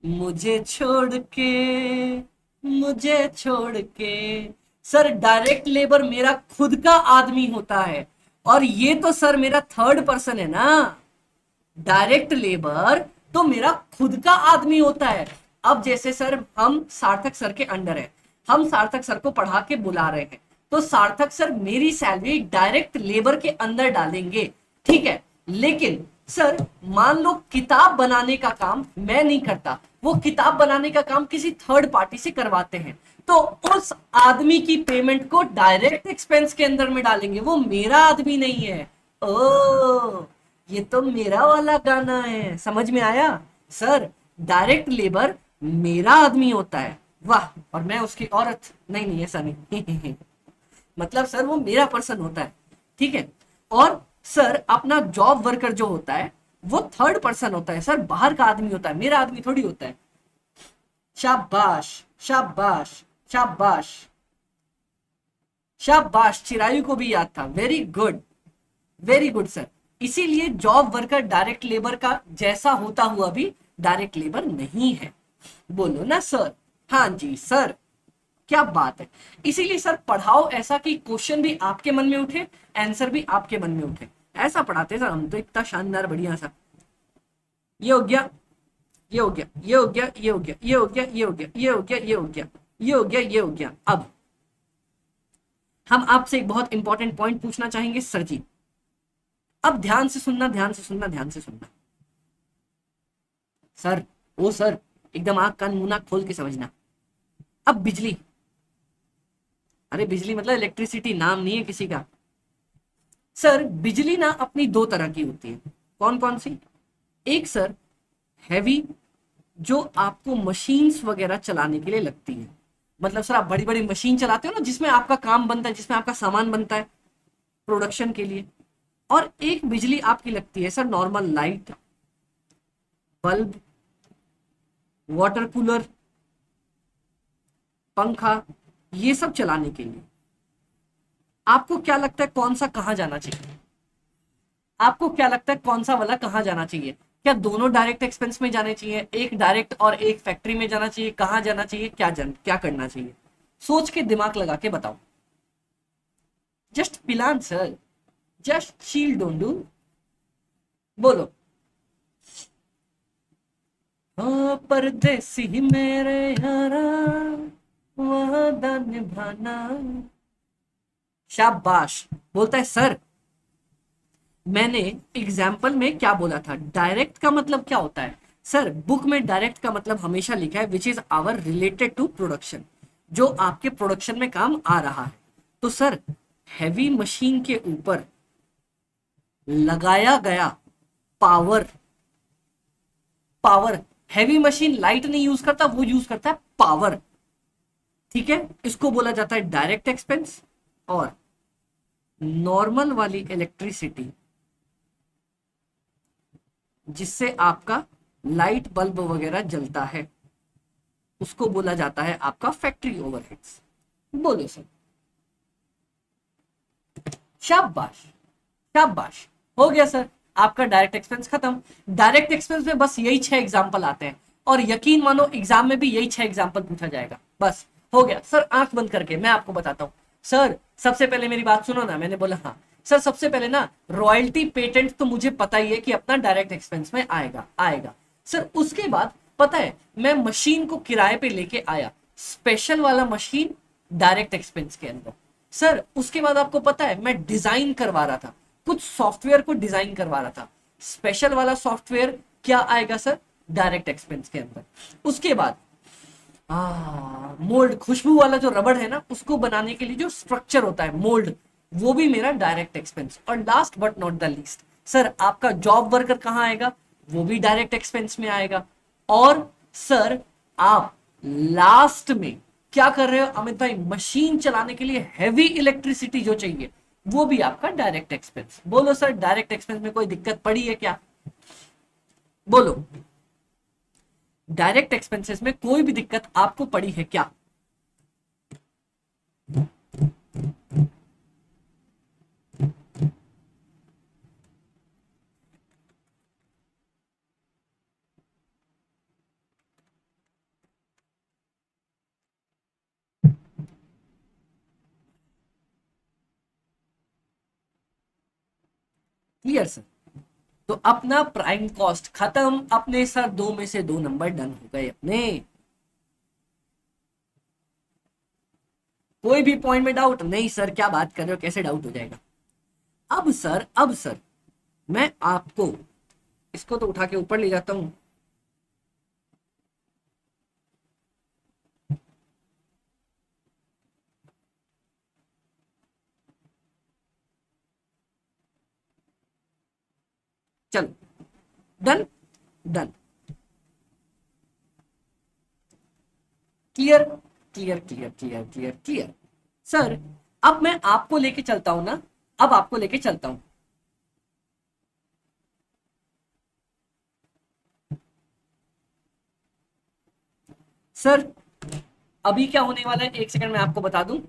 मुझे छोड़ के, मुझे छोड़ के। सर डायरेक्ट लेबर मेरा खुद का आदमी होता है, और ये तो सर मेरा थर्ड पर्सन है ना। डायरेक्ट लेबर तो मेरा खुद का आदमी होता है। अब जैसे सर हम सार्थक सर के अंडर है, हम सार्थक सर को पढ़ा के बुला रहे हैं, तो सार्थक सर मेरी सैलरी डायरेक्ट लेबर के अंदर डालेंगे, ठीक है। लेकिन सर मान लो किताब बनाने का काम मैं नहीं करता, वो किताब बनाने का काम किसी थर्ड पार्टी से करवाते हैं, तो उस आदमी की पेमेंट को डायरेक्ट एक्सपेंस के अंदर में डालेंगे, वो मेरा आदमी नहीं है। ओ ये तो मेरा वाला गाना है, समझ में आया? सर डायरेक्ट लेबर मेरा आदमी होता है, वाह, और मैं उसकी औरत, नहीं नहीं ऐसा नहीं मतलब सर वो मेरा पर्सन होता है, ठीक है। और सर अपना जॉब वर्कर जो होता है वो थर्ड पर्सन होता है, सर बाहर का आदमी होता है, मेरा आदमी थोड़ी होता है। शाबाश शाबाश शाबाश शाबाश, चिरायु को भी याद था, very good very good sir. इसीलिए जॉब वर्कर डायरेक्ट लेबर का जैसा होता हुआ भी डायरेक्ट लेबर नहीं है। बोलो ना सर। हाँ जी सर, क्या बात है। इसीलिए सर पढ़ाओ ऐसा कि क्वेश्चन भी आपके मन में उठे, आंसर भी आपके मन में उठे, ऐसा पढ़ाते सर हम तो, इतना शानदार बढ़िया सा। ये हो गया, ये हो गया, ये हो गया, ये हो गया, ये हो गया, ये हो गया, ये हो गया, ये हो गया, ये हो गया, ये हो गया। अब हम आपसे एक बहुत इंपॉर्टेंट पॉइंट पूछना चाहेंगे सर जी। अब ध्यान से सुनना, ध्यान से सुनना, ध्यान से सुनना सर, ओ सर एकदम आंख कान मुंह नाक खोल के समझना। अब बिजली, अरे बिजली मतलब इलेक्ट्रिसिटी नाम नहीं है किसी का। सर बिजली ना अपनी दो तरह की होती है, कौन कौन सी? एक सर हैवी, जो आपको मशीन्स वगैरह चलाने के लिए लगती है, मतलब सर आप बड़ी बड़ी मशीन चलाते हो ना जिसमें आपका काम बनता है, जिसमें आपका सामान बनता है प्रोडक्शन के लिए। और एक बिजली आपकी लगती है sir normal light, bulb, water cooler, पंखा, ये सब चलाने के लिए। आपको क्या लगता है कौन सा कहाँ जाना चाहिए? आपको क्या लगता है कौन सा वाला कहाँ जाना चाहिए? क्या दोनों डायरेक्ट एक्सपेंस में जाने चाहिए, एक डायरेक्ट और एक फैक्ट्री में जाना चाहिए, कहाँ जाना चाहिए, क्या करना चाहिए? सोच के दिमाग लगा के बताओ। जस्ट प्लान सर, जस्ट चील, डोंट डू। बोलो। हाँ परदेसी मेरे यारा, वादा निभाना। शाबाश। बोलता है सर, मैंने एग्जाम्पल में क्या बोला था, डायरेक्ट का मतलब क्या होता है? सर बुक में डायरेक्ट का मतलब हमेशा लिखा है which is our related to production, जो आपके प्रोडक्शन में काम आ रहा है। तो सर हैवी मशीन के ऊपर लगाया गया power, power, heavy machine light नहीं यूज करता, वो यूज करता है पावर। ठीक है, इसको बोला जाता है डायरेक्ट एक्सपेंस। और नॉर्मल वाली इलेक्ट्रिसिटी जिससे आपका लाइट बल्ब वगैरह जलता है, उसको बोला जाता है आपका फैक्ट्री ओवरहेड्स। बोलो सर। शाबाश, शाबाश। हो गया सर, आपका डायरेक्ट एक्सपेंस खत्म। डायरेक्ट एक्सपेंस में बस यही 6 एग्जांपल आते हैं, और यकीन मानो एग्जाम में भी यही 6 एग्जांपल पूछा जाएगा। बस हो गया सर। आंख बंद करके मैं आपको बताता हूँ। सर सबसे पहले मेरी बात सुनो ना, मैंने बोला हाँ सर, सबसे पहले ना रॉयल्टी पेटेंट तो मुझे पता ही है कि अपना डायरेक्ट एक्सपेंस में आएगा आएगा। सर उसके बाद पता है मैं मशीन को किराए पे लेके आया, स्पेशल वाला मशीन डायरेक्ट एक्सपेंस के अंदर। सर उसके बाद आपको पता है मैं डिजाइन करवा रहा था, कुछ सॉफ्टवेयर को डिजाइन करवा रहा था, स्पेशल वाला सॉफ्टवेयर क्या आएगा सर, डायरेक्ट एक्सपेंस के अंदर। उसके बाद मोल्ड, खुशबू वाला जो रबड़ है ना, उसको बनाने के लिए जो स्ट्रक्चर होता है मोल्ड, वो भी मेरा डायरेक्ट एक्सपेंस। और last but not the least sir, आपका जॉब वर्कर कहाँ आएगा, वो भी डायरेक्ट एक्सपेंस में आएगा। और सर आप लास्ट में क्या कर रहे हो अमित भाई, मशीन चलाने के लिए हैवी इलेक्ट्रिसिटी जो चाहिए, वो भी आपका डायरेक्ट एक्सपेंस। बोलो सर डायरेक्ट एक्सपेंस में कोई दिक्कत पड़ी है क्या? बोलो, डायरेक्ट एक्सपेंसेस में कोई भी दिक्कत आपको पड़ी है क्या? Clear sir? तो अपना प्राइम कॉस्ट खत्म अपने सर, दो में से दो नंबर डन हो गए अपने। कोई भी पॉइंट में डाउट नहीं सर, क्या बात कर रहे हो, कैसे डाउट हो जाएगा? अब सर मैं आपको इसको तो उठा के ऊपर ले जाता हूं। चलो, done, done, clear, clear, clear, clear, clear, clear. Sir अब मैं आपको लेके चलता हूं ना, अब आपको लेके चलता हूं। सर अभी क्या होने वाला है, एक सेकंड में आपको बता दूं।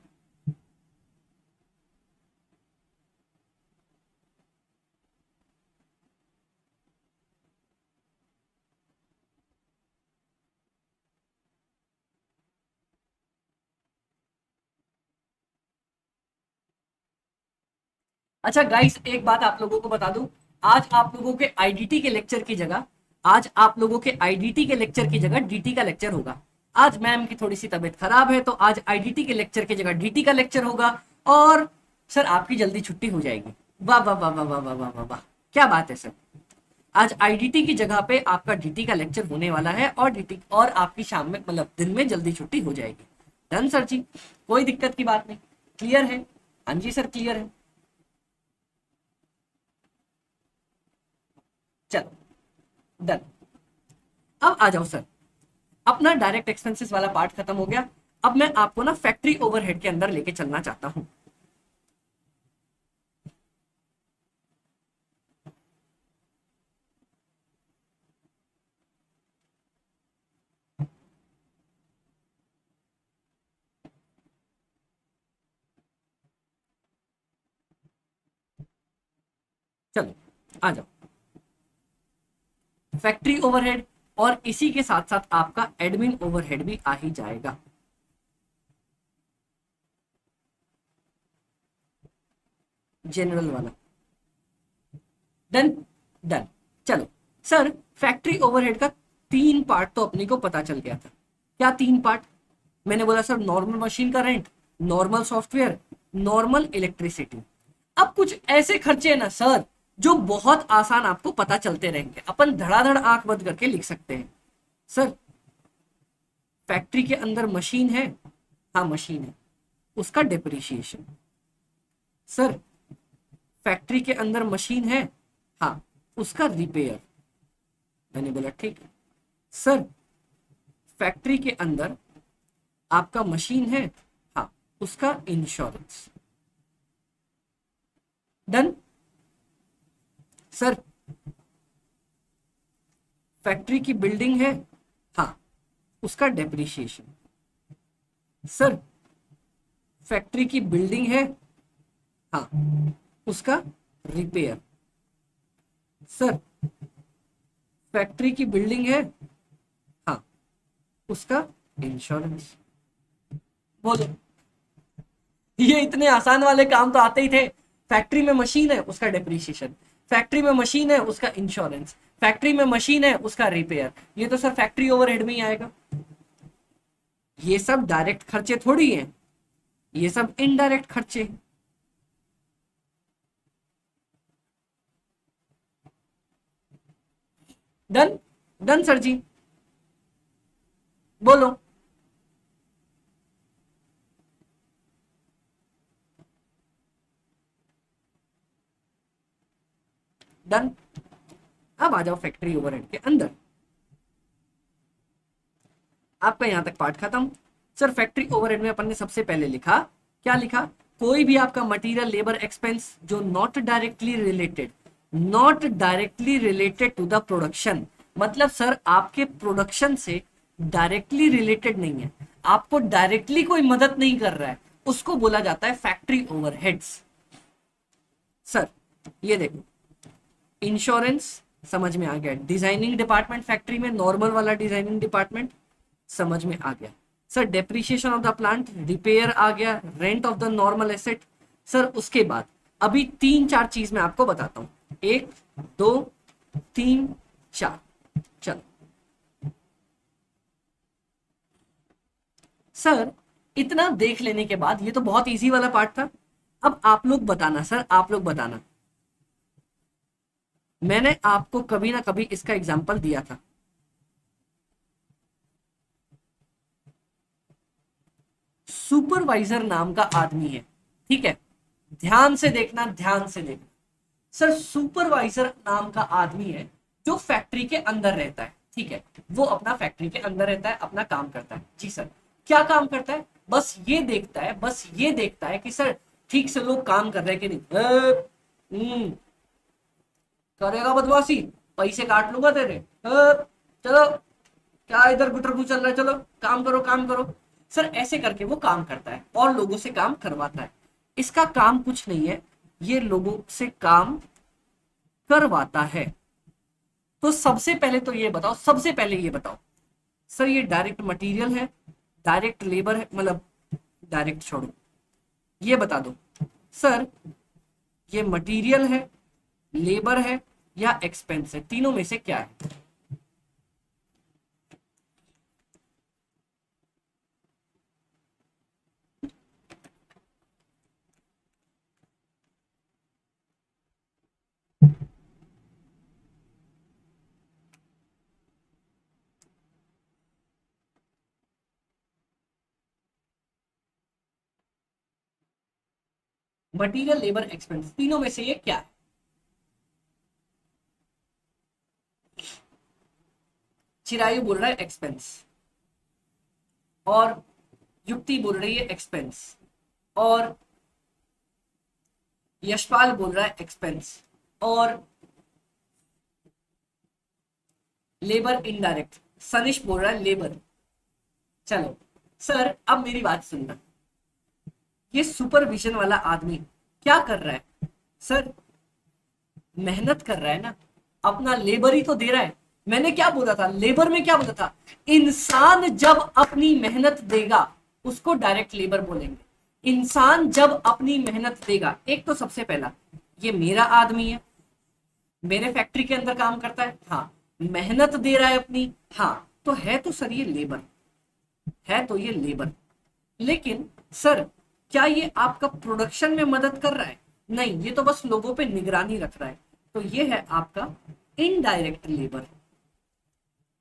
अच्छा गाइस, एक बात आप लोगों को बता दूं, आज आप लोगों के आईडीटी के लेक्चर की जगह, आज आप लोगों के आईडीटी के लेक्चर की जगह डीटी का लेक्चर होगा। आज मैम की थोड़ी सी तबीयत खराब है, तो आज आईडीटी के लेक्चर की जगह डीटी का लेक्चर होगा। और सर आपकी जल्दी छुट्टी हो जाएगी। वाह वाह वाह वाह वाह वाह वाह वाह वाह, क्या बात है सर। आज आईडीटी की जगह पे आपका डीटी का लेक्चर होने वाला है, और डीटी और आपकी शाम में मतलब दिन में जल्दी छुट्टी हो जाएगी। डन सर जी, कोई दिक्कत की बात नहीं, क्लियर है? हाँ जी सर क्लियर है। चलो, डन। अब आ जाओ सर, अपना डायरेक्ट एक्सपेंसेस वाला पार्ट खत्म हो गया। अब मैं आपको ना फैक्ट्री ओवरहेड के अंदर लेके चलना चाहता हूं। चलो आ जाओ, फैक्ट्री ओवरहेड और इसी के साथ साथ आपका एडमिन ओवरहेड भी आ ही जाएगा। जनरल वाला डन। डन। चलो सर, फैक्ट्री ओवरहेड का 3 पार्ट तो अपने को पता चल गया था। क्या 3 पार्ट? मैंने बोला सर, नॉर्मल मशीन का rent, normal software, normal electricity. अब कुछ ऐसे खर्चे हैं ना सर जो बहुत आसान आपको पता चलते रहेंगे, अपन धड़ाधड़ आंख बंद करके लिख सकते हैं। सर फैक्ट्री के अंदर मशीन है, हाँ मशीन है, उसका डिप्रिशिएशन। सर फैक्ट्री के अंदर मशीन है, हाँ उसका रिपेयर। मैंने बोला ठीक है। सर फैक्ट्री के अंदर आपका मशीन है, हाँ उसका इंश्योरेंस। डन। सर फैक्ट्री की बिल्डिंग है, हाँ उसका डेप्रिशिएशन। सर फैक्ट्री की बिल्डिंग है, हाँ उसका रिपेयर। सर फैक्ट्री की बिल्डिंग है, हाँ उसका इंश्योरेंस। बोलो, ये इतने आसान वाले काम तो आते ही थे। फैक्ट्री में मशीन है, उसका डेप्रिसिएशन। फैक्ट्री में मशीन है, उसका इंश्योरेंस। फैक्ट्री में मशीन है, उसका रिपेयर। ये तो सर फैक्ट्री ओवरहेड में ही आएगा। ये सब डायरेक्ट खर्चे थोड़ी हैं, ये सब इनडायरेक्ट खर्चे हैं। डन। डन सर जी, बोलो। डन। अब आ जाओ फैक्ट्री ओवरहेड के अंदर। आपका यहां तक पार्ट खत्म। सर फैक्ट्री ओवरहेड में अपन ने सबसे पहले लिखा, क्या लिखा? कोई भी आपका मटेरियल लेबर एक्सपेंस जो not directly related to the production, मतलब सर आपके प्रोडक्शन से डायरेक्टली रिलेटेड नहीं है, आपको डायरेक्टली कोई मदद नहीं कर रहा है, उसको बोला जाता है फैक्ट्री ओवरहेड्स। सर ये देखो, इंश्योरेंस समझ में आ गया, डिजाइनिंग डिपार्टमेंट फैक्ट्री में नॉर्मल वाला डिजाइनिंग डिपार्टमेंट समझ में आ गया। Sir depreciation of the plant, repair आ गया, rent of the normal asset. Sir उसके बाद अभी 3-4 चीज मैं आपको बताता हूं, 1 2 3 4। चलो सर, इतना देख लेने के बाद, ये तो बहुत इजी वाला पार्ट था। अब आप लोग बताना सर, आप लोग बताना, मैंने आपको कभी ना कभी इसका एग्जाम्पल दिया था। सुपरवाइजर नाम का आदमी है, ठीक है, ध्यान से देखना, ध्यान से देखना। सर सुपरवाइजर नाम का आदमी है जो फैक्ट्री के अंदर रहता है, ठीक है, वो अपना फैक्ट्री के अंदर रहता है, अपना काम करता है। जी सर, क्या काम करता है? बस ये देखता है, बस ये देखता है कि सर ठीक से लोग काम कर रहे हैं कि नहीं। करेगा बदमाशी, पैसे काट लूंगा तेरे। चलो, क्या इधर गुटर चल रहा है, चलो काम करो काम करो। सर ऐसे करके वो काम करता है और लोगों से काम करवाता है। इसका काम कुछ नहीं है, ये लोगों से काम करवाता है। तो सबसे पहले तो ये बताओ, सबसे पहले ये बताओ सर, ये डायरेक्ट मटेरियल है, डायरेक्ट लेबर है, मतलब डायरेक्ट छोड़ो, ये बता दो सर, ये मटेरियल है, लेबर है या एक्सपेंस है, तीनों में से क्या है? मटेरियल, लेबर, एक्सपेंस, तीनों में से ये क्या है? चिरायु बोल रहा है एक्सपेंस, और युक्ति बोल रही है एक्सपेंस, और यशपाल बोल रहा है एक्सपेंस, और लेबर इनडायरेक्ट सनिश बोल रहा है लेबर। चलो सर, अब मेरी बात सुनना, ये सुपरविजन वाला आदमी क्या कर रहा है? सर मेहनत कर रहा है ना, अपना लेबर ही तो दे रहा है। मैंने क्या बोला था, लेबर में क्या बोला था, इंसान जब अपनी मेहनत देगा उसको डायरेक्ट लेबर बोलेंगे। इंसान जब अपनी मेहनत देगा, एक तो सबसे पहला ये मेरा आदमी है, मेरे फैक्ट्री के अंदर काम करता है, हाँ, मेहनत दे रहा है अपनी, हाँ, तो है तो सर ये लेबर, है तो ये लेबर। लेकिन सर क्या ये आपका प्रोडक्शन में मदद कर रहा है? नहीं, ये तो बस लोगों पे निगरानी रख रहा है। तो ये है आपका इनडायरेक्ट लेबर,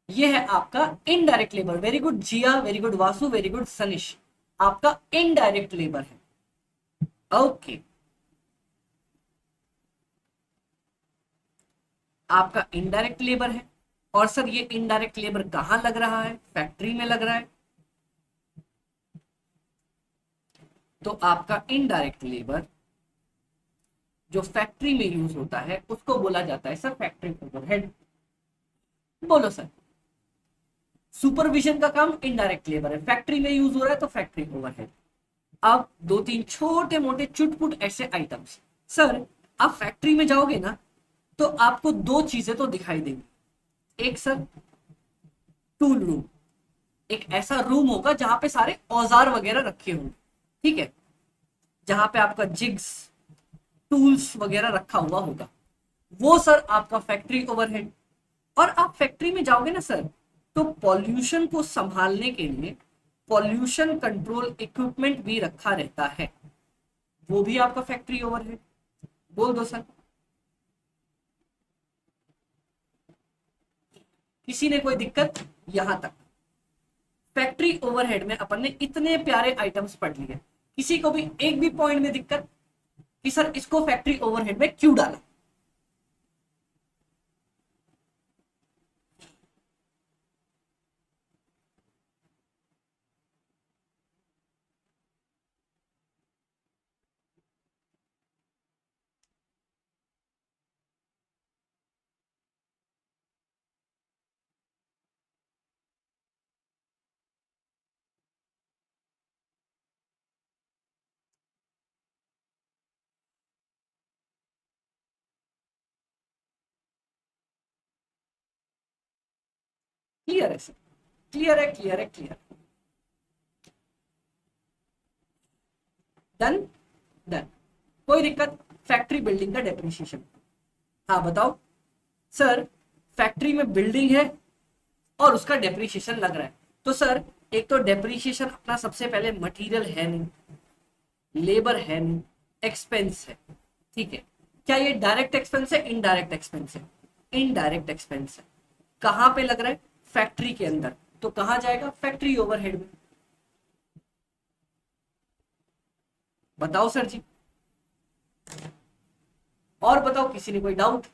ये है आपका indirect labour. Very good Jiya, very good Vasu, very good Sanish, आपका इनडायरेक्ट लेबर है। ओके, आपका इनडायरेक्ट लेबर है। और सर ये इनडायरेक्ट लेबर कहां लग रहा है? फैक्ट्री में लग रहा है। तो आपका इनडायरेक्ट लेबर जो फैक्ट्री में यूज होता है उसको बोला जाता है सर फैक्ट्री ओवरहेड। बोलो सर, सुपरविजन का काम इनडायरेक्ट लेबर है, फैक्ट्री में यूज हो रहा है तो फैक्ट्री ओवरहेड। अब दो तीन छोटे मोटे चुटपुट ऐसे आइटम्स। सर आप फैक्ट्री में जाओगे ना तो आपको दो चीजें तो दिखाई देंगी। एक सर टूल रूम, एक ऐसा रूम होगा जहां पे सारे औजार वगैरह रखे होंगे, ठीक है, जहां पे आपका जिग्स टूल्स वगैरह रखा हुआ होगा, वो सर आपका फैक्ट्री ओवरहेड। और आप फैक्ट्री में जाओगे ना सर तो पॉल्यूशन को संभालने के लिए पॉल्यूशन कंट्रोल इक्विपमेंट भी रखा रहता है, वो भी आपका फैक्ट्री ओवरहेड। बोल दो सर, किसी ने कोई दिक्कत? यहां तक फैक्ट्री ओवरहेड में अपन ने इतने प्यारे आइटम्स पढ़ लिए, किसी को भी एक भी पॉइंट में दिक्कत कि सर इसको फैक्ट्री ओवरहेड में क्यों डाला? क्लियर है सर, क्लियर है, क्लियर है, क्लियर। डन, डन, कोई दिक्कत? फैक्ट्री बिल्डिंग का डेप्रिसिएशन, हाँ बताओ सर, फैक्ट्री में बिल्डिंग है और उसका डेप्रिसिएशन लग रहा है, तो सर एक तो डेप्रिसिएशन अपना सबसे पहले मटेरियल है नहीं, लेबर है नहीं, एक्सपेंस है, ठीक है। क्या ये डायरेक्ट एक्सपेंस है, इनडायरेक्ट एक्सपेंस है? इनडायरेक्ट एक्सपेंस है। कहां पे लग रहा है? फैक्ट्री के अंदर, तो कहां जाएगा? फैक्ट्री ओवरहेड में। बताओ सर जी, और बताओ, किसी ने कोई डाउट?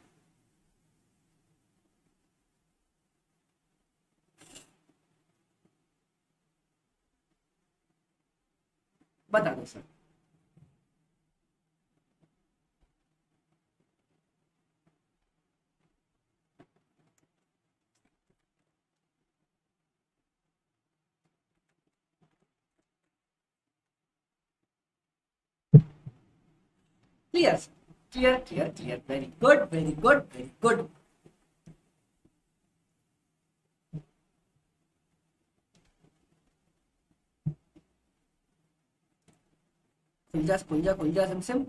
बता दो sir. Clear, clear, clear, clear, very good, very good, very good. खुल जा, खुल जा, खुल जा सिम।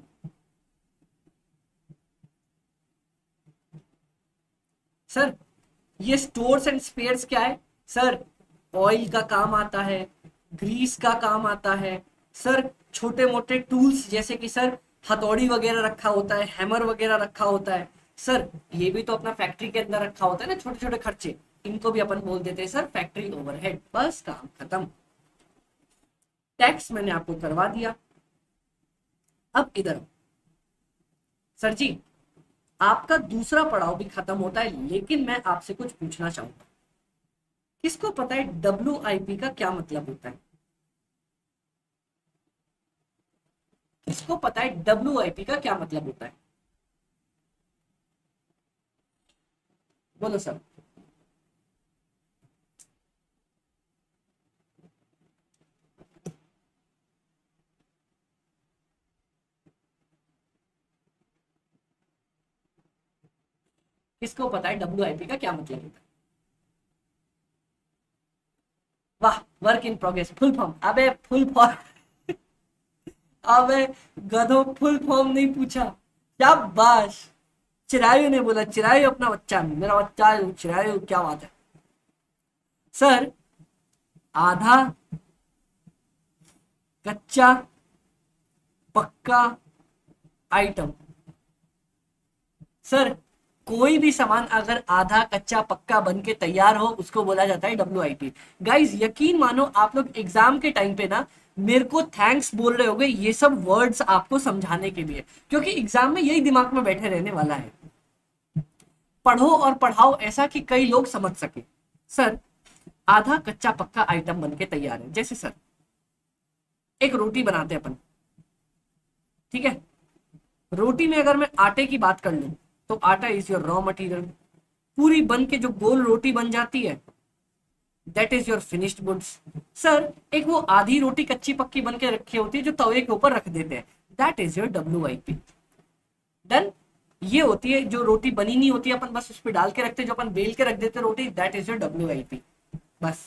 सर ये स्टोर्स एंड स्पेयर्स क्या है? सर ऑयल का काम आता है, ग्रीस का काम आता है, सर छोटे मोटे टूल्स जैसे कि सर हथौड़ी वगैरह रखा होता है, हैमर वगैरह रखा होता है, सर ये भी तो अपना फैक्ट्री के अंदर रखा होता है ना, छोटे छोटे खर्चे, इनको भी अपन बोल देते हैं सर फैक्ट्री ओवरहेड। बस काम खत्म, टैक्स मैंने आपको करवा दिया। अब इधर सर जी, आपका दूसरा पड़ाव भी खत्म होता है, लेकिन मैं आपसे कुछ पूछना चाहूंगा। किसको पता है WIP का क्या मतलब होता है? किसको पता है WIP का क्या मतलब होता है? बोलो सर। किसको पता है WIP का क्या मतलब होता है? वाह, work in progress, full form. अबे फुल फॉर्म अबे गधो, फुल फॉर्म नहीं पूछा। क्या बाश, चिरायु ने बोला, चिरायु अपना बच्चा, मेरा बच्चा है चिरायु, क्या बात है। सर आधा कच्चा पक्का आइटम, सर कोई भी सामान अगर आधा कच्चा पक्का बन के तैयार हो उसको बोला जाता है WIP। गाइज यकीन मानो आप लोग एग्जाम के टाइम पे ना मेरे को थैंक्स बोल रहे होगे ये सब वर्ड्स आपको समझाने के लिए, क्योंकि एग्जाम में यही दिमाग में बैठे रहने वाला है। पढ़ो और पढ़ाओ ऐसा कि कई लोग समझ सके। सर आधा कच्चा पक्का आइटम बन के तैयार है, जैसे सर एक रोटी बनाते हैं अपन, ठीक है। रोटी में अगर मैं आटे की बात कर लूं तो आटा इज योर रॉ मटेरियल। पूरी बन के जो गोल रोटी बन जाती है that is your finished goods. Sir एक वो आधी रोटी कच्ची पक्की बन के रखी होती है जो तवे के ऊपर रख देते हैं, that is your WIP। Done. ये होती है जो रोटी बनी नहीं होती, अपन बस उस पर डाल के रखते, जो अपन बेल के रख देते रोटी, दैट इज योर WIP। बस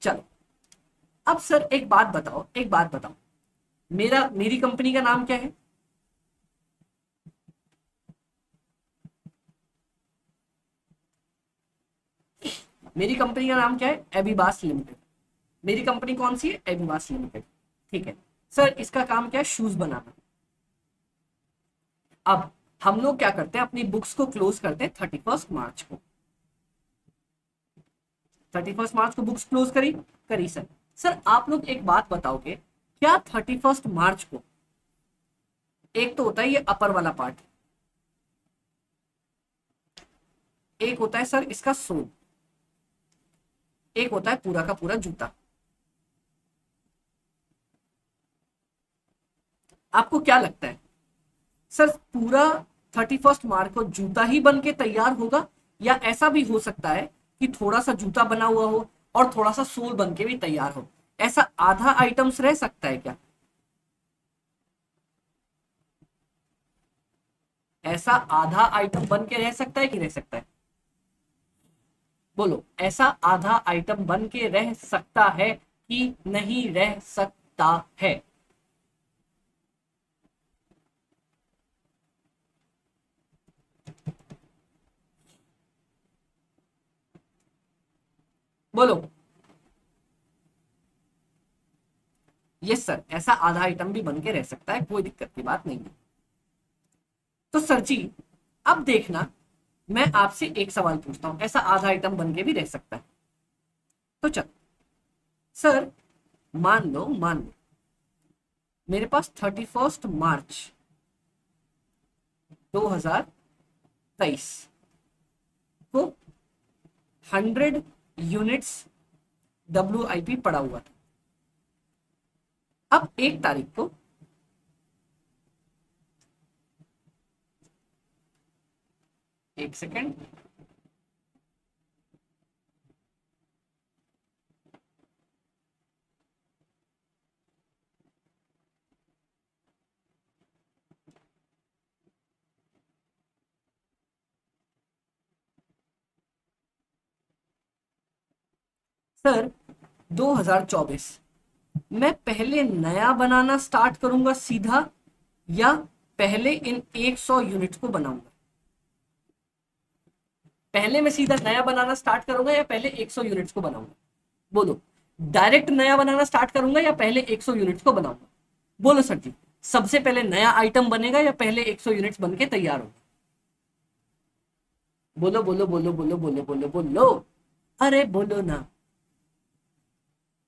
चलो, अब सर एक बात बताओ, एक बात बताओ, मेरी कंपनी का नाम क्या है? मेरी कंपनी का नाम क्या है? Abibas limited. मेरी कंपनी कौन सी है? एबिबास लिमिटेड, ठीक है। सर इसका काम क्या है? शूज बनाना। अब हम लोग क्या करते हैं, अपनी बुक्स को क्लोज करते हैं 31 मार्च को। 31 मार्च को बुक्स क्लोज करी करी सर। सर आप लोग एक बात बताओगे, क्या 31 मार्च को, एक तो होता है ये अपर वाला पार्ट, एक होता है सर इसका सोल, एक होता है पूरा का पूरा जूता। आपको क्या लगता है सर पूरा 31 मार्च को जूता ही बन के तैयार होगा, या ऐसा भी हो सकता है कि थोड़ा सा जूता बना हुआ हो और थोड़ा सा सोल बन के भी तैयार हो? ऐसा आधा आइटम्स रह सकता है क्या? ऐसा आधा आइटम बन के रह सकता है कि रह सकता है? बोलो, ऐसा आधा आइटम बन के रह सकता है कि नहीं रह सकता है? बोलो। यस सर, ऐसा आधा आइटम भी बन के रह सकता है, कोई दिक्कत की बात नहीं है। तो सर जी अब देखना, मैं आपसे एक सवाल पूछता हूं, ऐसा आधा आइटम बन के भी रह सकता है, तो चल सर मान लो मेरे पास 31 मार्च 2023 को 100 यूनिट्स WIP पड़ा हुआ था। अब 1 तारीख को, एक सेकेंड, सर 2024 मैं पहले नया बनाना स्टार्ट करूंगा सीधा, या पहले इन 100 यूनिट्स को बनाऊंगा? पहले मैं सीधा नया बनाना स्टार्ट करूंगा या पहले 100 यूनिट्स को बनाऊंगा? बोलो, डायरेक्ट नया बनाना स्टार्ट करूंगा या पहले 100 यूनिट्स को बनाऊंगा? बोलो सर जी, सबसे पहले नया आइटम बनेगा या पहले 100 यूनिट्स बन के तैयार होगा? बोलो बोलो बोलो बोलो बोलो बोलो बोलो, अरे बोलो ना।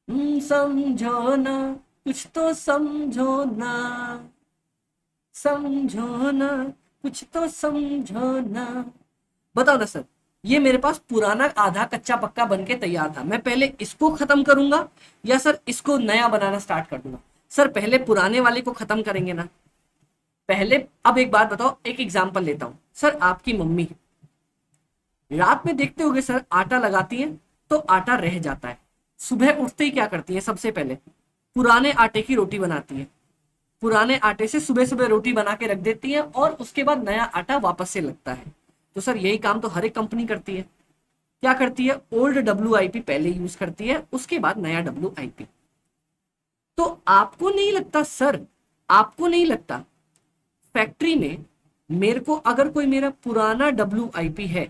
समझो ना, कुछ तो समझो ना, समझो ना, कुछ तो समझो ना। बताओ ना सर, ये मेरे पास पुराना आधा कच्चा पक्का बन के तैयार था, मैं पहले इसको खत्म करूंगा या सर इसको नया बनाना स्टार्ट कर दूंगा? सर पहले पुराने वाले को खत्म करेंगे ना पहले। अब एक बात बताओ, एक एग्जांपल लेता हूं सर, आपकी मम्मी रात में देखते होगे सर आटा लगाती है तो आटा रह जाता है, सुबह उठते ही क्या करती है? सबसे पहले पुराने आटे की रोटी बनाती है, पुराने आटे से सुबह सुबह रोटी बना के रख देती है और उसके बाद नया आटा वापस से लगता है। तो सर यही काम तो हर एक कंपनी करती है। क्या करती है, ओल्ड WIP पहले यूज करती है, उसके बाद नया WIP। तो आपको नहीं लगता सर, आपको नहीं लगता फैक्ट्री में मेरे को अगर कोई मेरा पुराना WIP है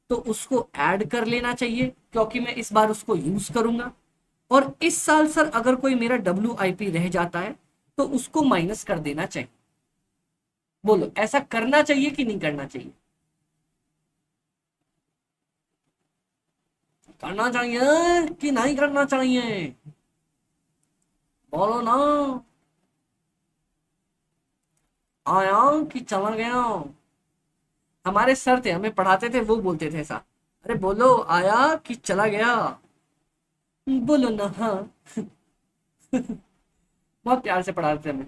तो उसको ऐड कर लेना चाहिए, क्योंकि मैं इस बार उसको यूज करूंगा। और इस साल सर अगर कोई मेरा WIP रह जाता है तो उसको माइनस कर देना चाहिए। बोलो ऐसा करना चाहिए कि नहीं करना चाहिए? करना चाहिए कि नहीं करना चाहिए? बोलो ना। आया कि चला गया? हमारे सर थे, हमें पढ़ाते थे, वो बोलते थे ऐसा, अरे बोलो आया कि चला गया? बोलो ना हाँ। बहुत प्यार से पढ़ाते थे हमें।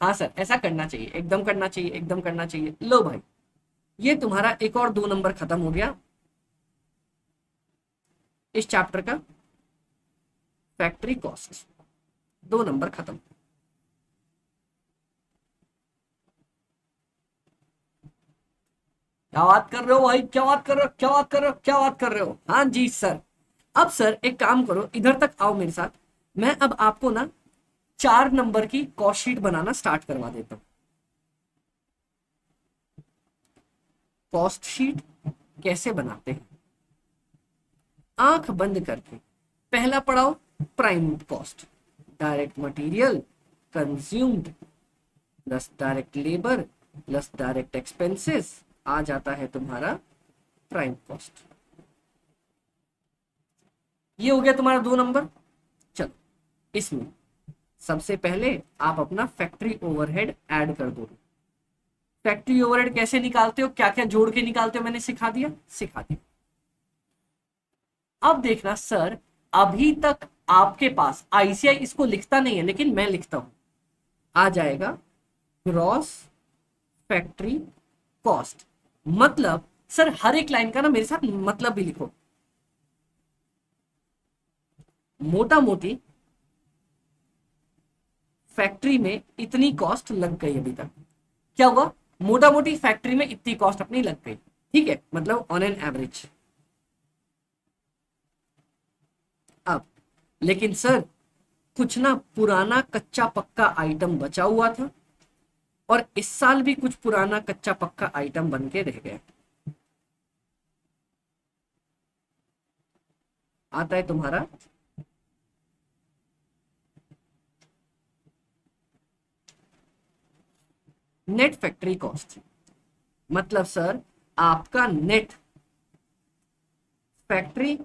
हाँ सर ऐसा करना चाहिए, एकदम करना चाहिए, एकदम करना चाहिए। लो भाई, ये तुम्हारा एक और 2 नंबर खत्म हो गया इस चैप्टर का, फैक्ट्री कॉस्ट। 2 नंबर खत्म। क्या बात कर रहे हो भाई, क्या बात कर रहे हो, क्या बात कर रहे हो, क्या बात कर रहे हो? हाँ जी सर। अब सर एक काम करो, इधर तक आओ मेरे साथ। मैं अब आपको ना 4 नंबर की कॉस्ट शीट बनाना स्टार्ट करवा देता हूँ। कॉस्ट शीट कैसे बनाते हैं, आंख बंद करके। पहला पढ़ाओ, prime cost, direct material consumed plus direct labour plus direct expenses आ जाता है तुम्हारा प्राइम कॉस्ट। ये हो गया तुम्हारा 2 नंबर। चलो इसमें सबसे पहले आप अपना फैक्ट्री ओवरहेड ऐड कर दो। फैक्ट्री ओवरहेड कैसे निकालते हो, क्या क्या जोड़ के निकालते हो, मैंने सिखा दिया, सिखा दिया। अब देखना सर, अभी तक आपके पास ICI इसको लिखता नहीं है लेकिन मैं लिखता हूं, आ जाएगा ग्रॉस फैक्ट्री कॉस्ट। मतलब सर हर एक लाइन का ना मेरे साथ मतलब भी लिखो। मोटा मोटी फैक्ट्री में इतनी कॉस्ट लग गई अभी तक। क्या हुआ, मोटा मोटी फैक्ट्री में इतनी कॉस्ट अपनी लग गई, ठीक है, मतलब ऑन एन एवरेज। अब लेकिन सर कुछ ना पुराना कच्चा पक्का आइटम बचा हुआ था और इस साल भी कुछ पुराना कच्चा पक्का आइटम बन के रह गया। आता है तुम्हारा नेट फैक्ट्री कॉस्ट। मतलब सर आपका नेट फैक्ट्री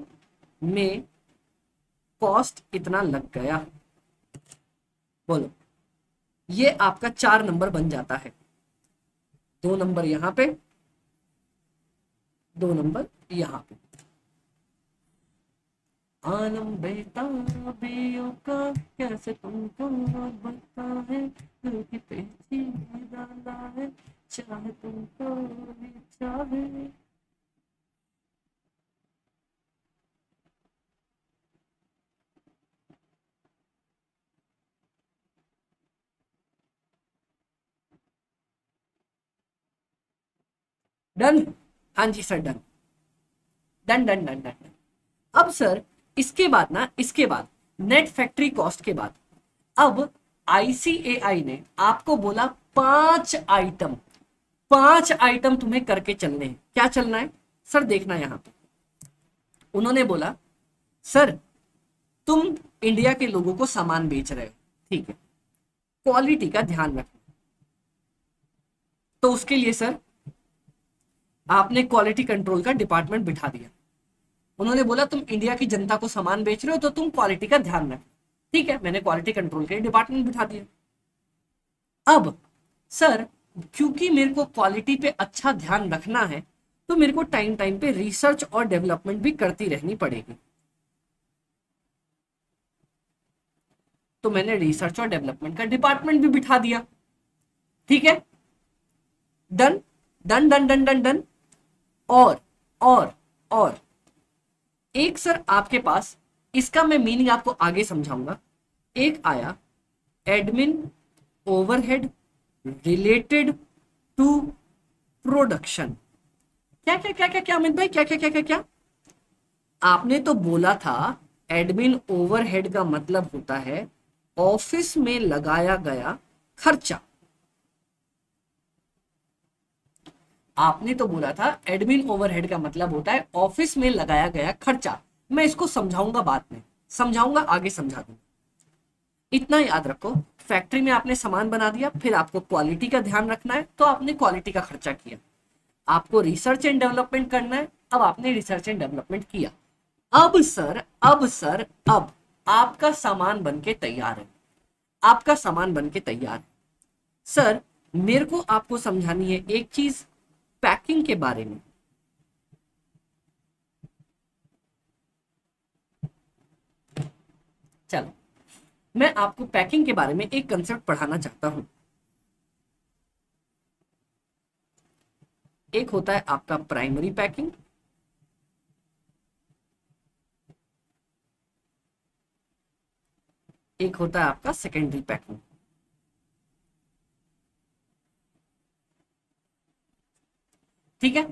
में कॉस्ट इतना लग गया। बोलो, ये आपका 4 नंबर बन जाता है। 2 नंबर यहां पे, 2 नंबर यहां पे। आलम बेताबियों का कैसे तुमको बनता है, दिल की पेची डाला है, चाहे तुमको भी चाहे। डन? हाँ जी sir done, done done done done. अब सर इसके बाद ना, इसके बाद नेट फैक्ट्री कॉस्ट के बाद अब ICAI ने आपको बोला 5 आइटम, 5 आइटम तुम्हें करके चलने हैं। क्या चलना है सर, देखना यहां पे। उन्होंने बोला सर तुम इंडिया के लोगों को सामान बेच रहे हो, ठीक है, क्वालिटी का ध्यान रखना। तो उसके लिए सर आपने क्वालिटी कंट्रोल का डिपार्टमेंट बिठा दिया। उन्होंने बोला तुम इंडिया की जनता को सामान बेच रहे हो तो तुम क्वालिटी का ध्यान रखना, ठीक है, मैंने क्वालिटी कंट्रोल के डिपार्टमेंट बिठा दिया। अब सर क्योंकि मेरे को क्वालिटी पे अच्छा ध्यान रखना है तो मेरे को टाइम टाइम पे रिसर्च और डेवलपमेंट भी करती रहनी पड़ेगी। तो मैंने रिसर्च और डेवलपमेंट का डिपार्टमेंट भी बिठा दिया, ठीक है, done done done done done done. और और और एक सर आपके पास, इसका मैं मीनिंग आपको आगे समझाऊंगा। एक आया admin overhead related to production. क्या क्या क्या क्या क्या अमित भाई, क्या क्या क्या क्या क्या? आपने तो बोला था एडमिन ओवरहेड का मतलब होता है ऑफिस में लगाया गया खर्चा। आपने तो बोला था एडमिन ओवरहेड का मतलब होता है ऑफिस में लगाया गया खर्चा। मैं इसको समझाऊंगा बाद में, समझाऊंगा आगे, समझा दूंगा। इतना याद रखो, फैक्ट्री में आपने सामान बना दिया, फिर आपको क्वालिटी का ध्यान रखना है तो आपने क्वालिटी का खर्चा किया। आपको रिसर्च एंड डेवलपमेंट करना है, अब आपने रिसर्च एंड डेवलपमेंट किया। अब सर अब आपका सामान बन के तैयार है, आपका सामान बन के तैयार है। सर मेरे को आपको समझानी है एक चीज, पैकिंग के बारे में। चलो मैं आपको पैकिंग के बारे में एक कंसेप्ट पढ़ाना चाहता हूं। एक होता है आपका प्राइमरी पैकिंग, एक होता है आपका सेकेंडरी पैकिंग। ठीक है,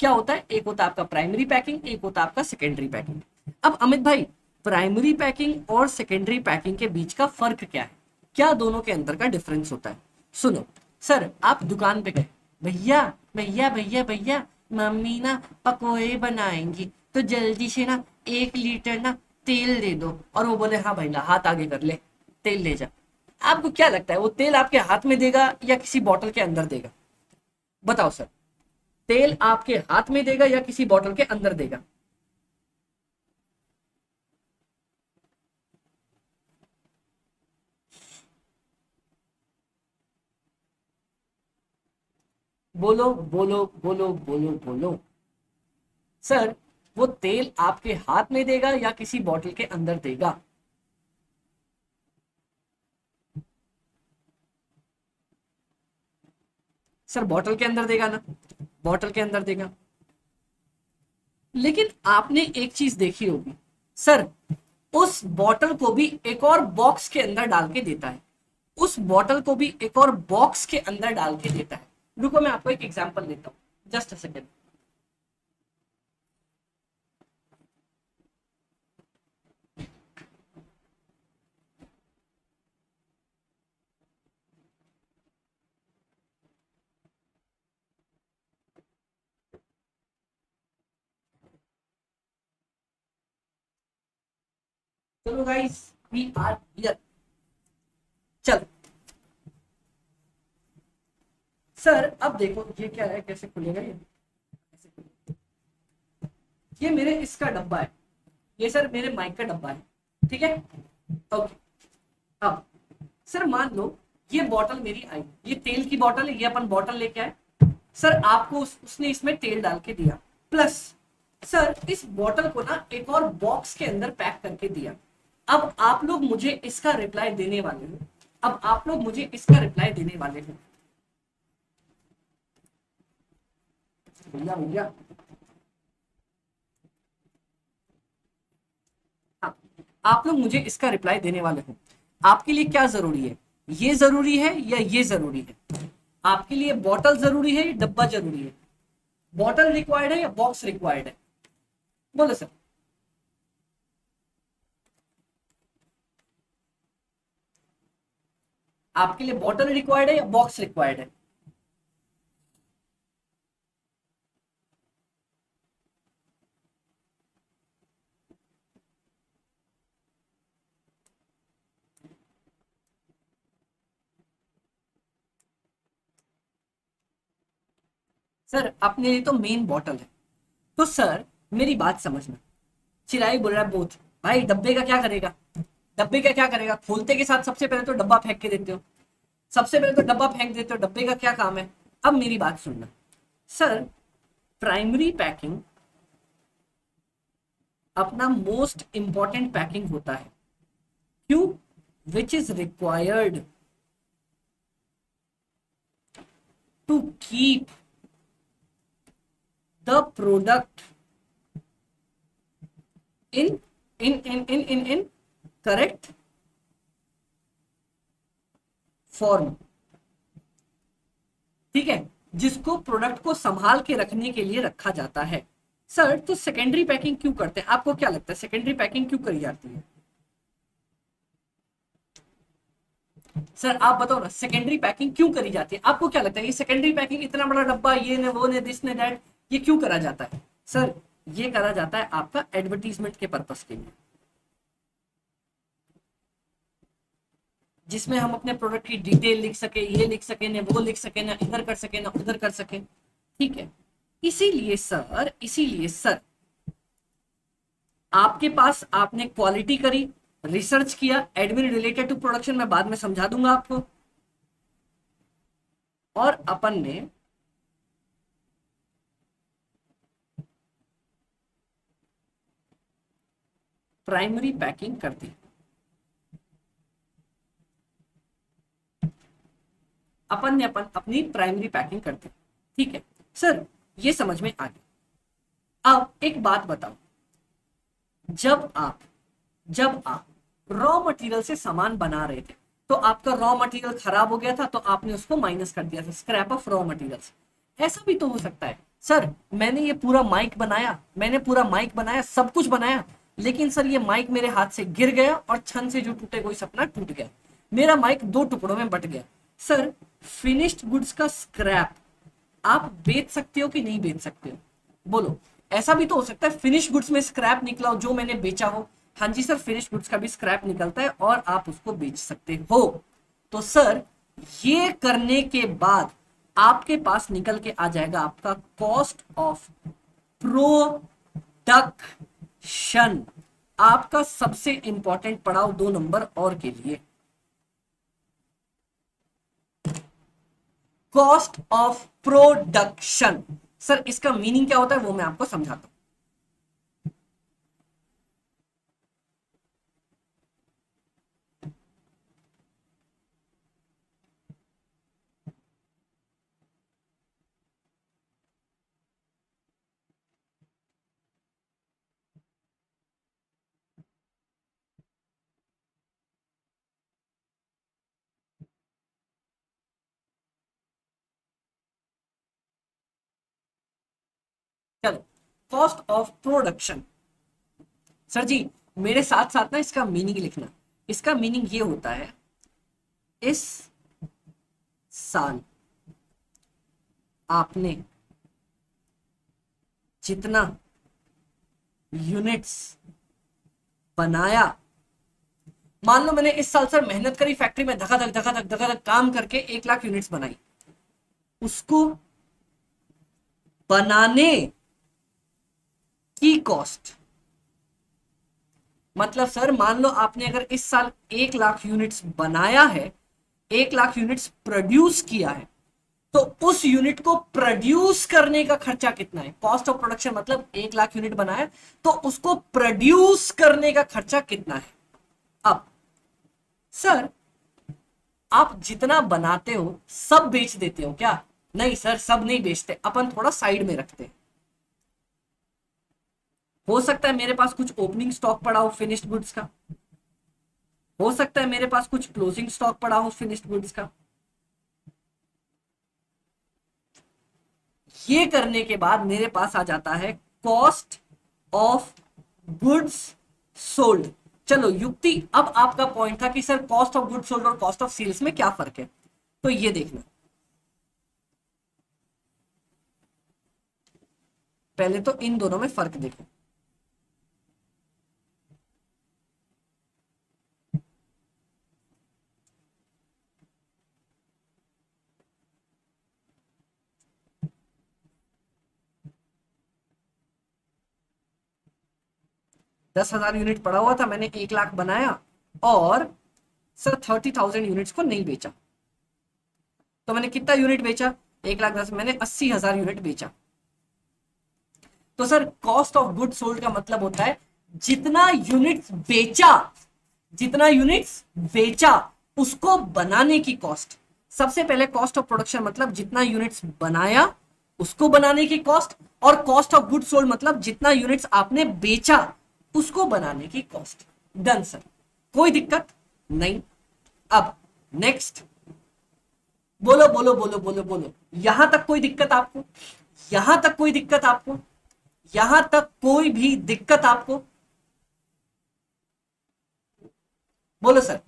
क्या होता है, एक होता है आपका प्राइमरी पैकिंग, एक होता है आपका सेकेंडरी पैकिंग। अब अमित भाई, प्राइमरी पैकिंग और सेकेंडरी पैकिंग के बीच का फर्क क्या है, क्या दोनों के अंदर का डिफरेंस होता है? सुनो सर, आप दुकान पे गए, भैया भैया भैया भैया मम्मी ना पकोड़े बनाएंगी तो जल्दी से ना 1 लीटर ना तेल दे दो। और वो बोले हाँ भाई ला, हाथ आगे कर ले, तेल ले जा। आपको क्या लगता है वो तेल आपके हाथ में देगा या किसी बॉटल के अंदर देगा? बताओ सर, तेल आपके हाथ में देगा या किसी बॉटल के अंदर देगा? बोलो बोलो बोलो बोलो बोलो। सर वो तेल आपके हाथ में देगा या किसी बॉटल के अंदर देगा? सर बॉटल के अंदर देगा ना, बॉटल के अंदर देगा। लेकिन आपने एक चीज देखी होगी सर, उस बॉटल को भी एक और बॉक्स के अंदर डाल के देता है, उस बॉटल को भी एक और बॉक्स के अंदर डाल के देता है। रुको मैं आपको एक एग्जांपल देता हूं, जस्ट अ सेकेंड। चलो गाइस, वी आर हियर। चलो सर अब देखो ये क्या है, कैसे खुलेगा ये, कैसे खुलेगा? ये मेरे इसका डब्बा है, ये सर मेरे माइक का डब्बा है, ठीक है? ओके। अब सर मान लो ये बॉटल मेरी आई, ये तेल की बॉटल है, ये अपन बॉटल लेके आए। सर आपको उसने इसमें तेल डाल के दिया, प्लस सर इस बॉटल को ना एक और बॉक्स के अंदर पैक करके दिया। अब आप लोग मुझे इसका रिप्लाई देने वाले हो, अब आप लोग मुझे इसका रिप्लाई देने वाले हो। भैया भैया, हाँ, आप लोग मुझे इसका रिप्लाई देने वाले हो। आपके लिए क्या जरूरी है, ये जरूरी है या ये जरूरी है? आपके लिए बॉटल जरूरी है या डब्बा जरूरी है? बॉटल रिक्वायर्ड है या बॉक्स रिक्वायर्ड है? बोलो सर। आपके लिए बॉटल रिक्वायर्ड है या बॉक्स रिक्वायर्ड है? सर अपने लिए तो मेन बॉटल है। तो सर मेरी बात समझना, चिराई बोल रहा है बोथ, भाई डब्बे का क्या करेगा, डब्बे का क्या करेगा? खोलते के साथ सबसे पहले तो डब्बा फेंक के देते हो, सबसे पहले तो डब्बा फेंक देते हो, डब्बे का क्या काम है? अब मेरी बात सुनना सर, प्राइमरी पैकिंग अपना मोस्ट इंपॉर्टेंट पैकिंग होता है। क्यों? Which is required to keep the product in in correct form, ठीक है, जिसको प्रोडक्ट को संभाल के रखने के लिए रखा जाता है। सर तो सेकेंडरी पैकिंग क्यों करते हैं, आपको क्या लगता है सेकेंडरी पैकिंग क्यों करी जाती है? सर आप बताओ ना, सेकेंडरी पैकिंग क्यों करी जाती है, आपको क्या लगता है? ये सेकेंडरी पैकिंग, इतना बड़ा डब्बा, ये ने वो ने दिस ने दैट, ये क्यों करा जाता है? सर ये करा जाता है आपका एडवर्टीजमेंट के पर्पस के लिए, जिसमें हम अपने प्रोडक्ट की डिटेल लिख सके, ये लिख सके ना वो लिख सके, ना इधर कर सके ना उधर कर सके, ठीक है। इसीलिए सर आपके पास, आपने क्वालिटी करी, रिसर्च किया, एडमिन रिलेटेड टू प्रोडक्शन मैं बाद में समझा दूंगा आपको, और अपन ने प्राइमरी पैकिंग कर दी, अपन ने अपनी प्राइमरी पैकिंग कर दी, ठीक है। सर ये समझ में आ गया। अब एक बात बताओ, जब आप रॉ मटेरियल से सामान बना रहे थे, तो आपका रॉ मटेरियल खराब हो गया था, तो आपने उसको माइनस कर दिया था, स्क्रैप ऑफ रॉ मटेरियल्स। ऐसा भी तो हो सकता है सर, मैंने ये पूरा माइक बनाया, सब कुछ बनाया, लेकिन सर ये माइक मेरे हाथ से गिर गया और छन से जो टूटे कोई सपना टूट गया, मेरा माइक 2 टुकड़ों में बट गया। सर फिनिश्ड गुड्स का स्क्रैप आप बेच सकते हो कि नहीं बेच सकते हो? बोलो, ऐसा भी तो हो सकता है फिनिश गुड्स में स्क्रैप निकला हो जो मैंने बेचा हो। हाँ जी सर, फिनिश गुड्स का भी स्क्रैप निकलता है और आप उसको बेच सकते हो। तो सर ये करने के बाद आपके पास निकल के आ जाएगा आपका कॉस्ट ऑफ प्रोडक्शन, आपका सबसे इंपॉर्टेंट पड़ाव 2 नंबर और के लिए, कॉस्ट ऑफ प्रोडक्शन। सर इसका मीनिंग क्या होता है वो मैं आपको समझाता हूं। चलो, कॉस्ट ऑफ प्रोडक्शन, सर जी मेरे साथ साथ ना इसका मीनिंग लिखना। इसका मीनिंग ये होता है, इस साल आपने जितना यूनिट्स बनाया, मान लो मैंने इस साल सर मेहनत करी, फैक्ट्री में धकाधक काम करके 1 लाख यूनिट्स बनाई, उसको बनाने की कॉस्ट, मतलब सर मान लो आपने अगर इस साल 1 लाख यूनिट्स बनाया है, 1 लाख यूनिट्स प्रोड्यूस किया है, तो उस यूनिट को प्रोड्यूस करने का खर्चा कितना है? कॉस्ट ऑफ प्रोडक्शन मतलब 1 लाख यूनिट बनाया तो उसको प्रोड्यूस करने का खर्चा कितना है। अब सर आप जितना बनाते हो सब बेच देते हो क्या? नहीं सर, सब नहीं बेचते, अपन थोड़ा साइड में रखते हैं। हो सकता है मेरे पास कुछ ओपनिंग स्टॉक पड़ा हो फिनिश्ड गुड्स का, हो सकता है मेरे पास कुछ क्लोजिंग स्टॉक पड़ा हो फिनिश्ड गुड्स का। ये करने के बाद मेरे पास आ जाता है कॉस्ट ऑफ गुड्स सोल्ड। चलो युक्ति, अब आपका पॉइंट था कि sir cost of goods sold और कॉस्ट ऑफ सेल्स में क्या फर्क है, तो ये देखना, पहले तो इन दोनों में फर्क देखो। दस हजार यूनिट पड़ा हुआ था, मैंने 1 लाख बनाया और सर 30,000 यूनिट्स को नहीं बेचा, तो मैंने कितना यूनिट बेचा? 1,10,000, मैंने 80,000 यूनिट बेचा। तो sir cost of good sold का मतलब होता है जितना यूनिट्स बेचा, जितना यूनिट्स बेचा उसको बनाने की कॉस्ट। सबसे पहले कॉस्ट ऑफ प्रोडक्शन मतलब जितना यूनिट्स बनाया उसको बनाने की कॉस्ट, और कॉस्ट ऑफ गुड सोल्ड मतलब जितना यूनिट्स आपने बेचा उसको बनाने की कॉस्ट। डन सर, कोई दिक्कत नहीं। अब नेक्स्ट, बोलो बोलो बोलो बोलो बोलो, यहां तक कोई दिक्कत आपको? यहां तक कोई दिक्कत आपको? यहां तक कोई भी दिक्कत आपको? बोलो सर,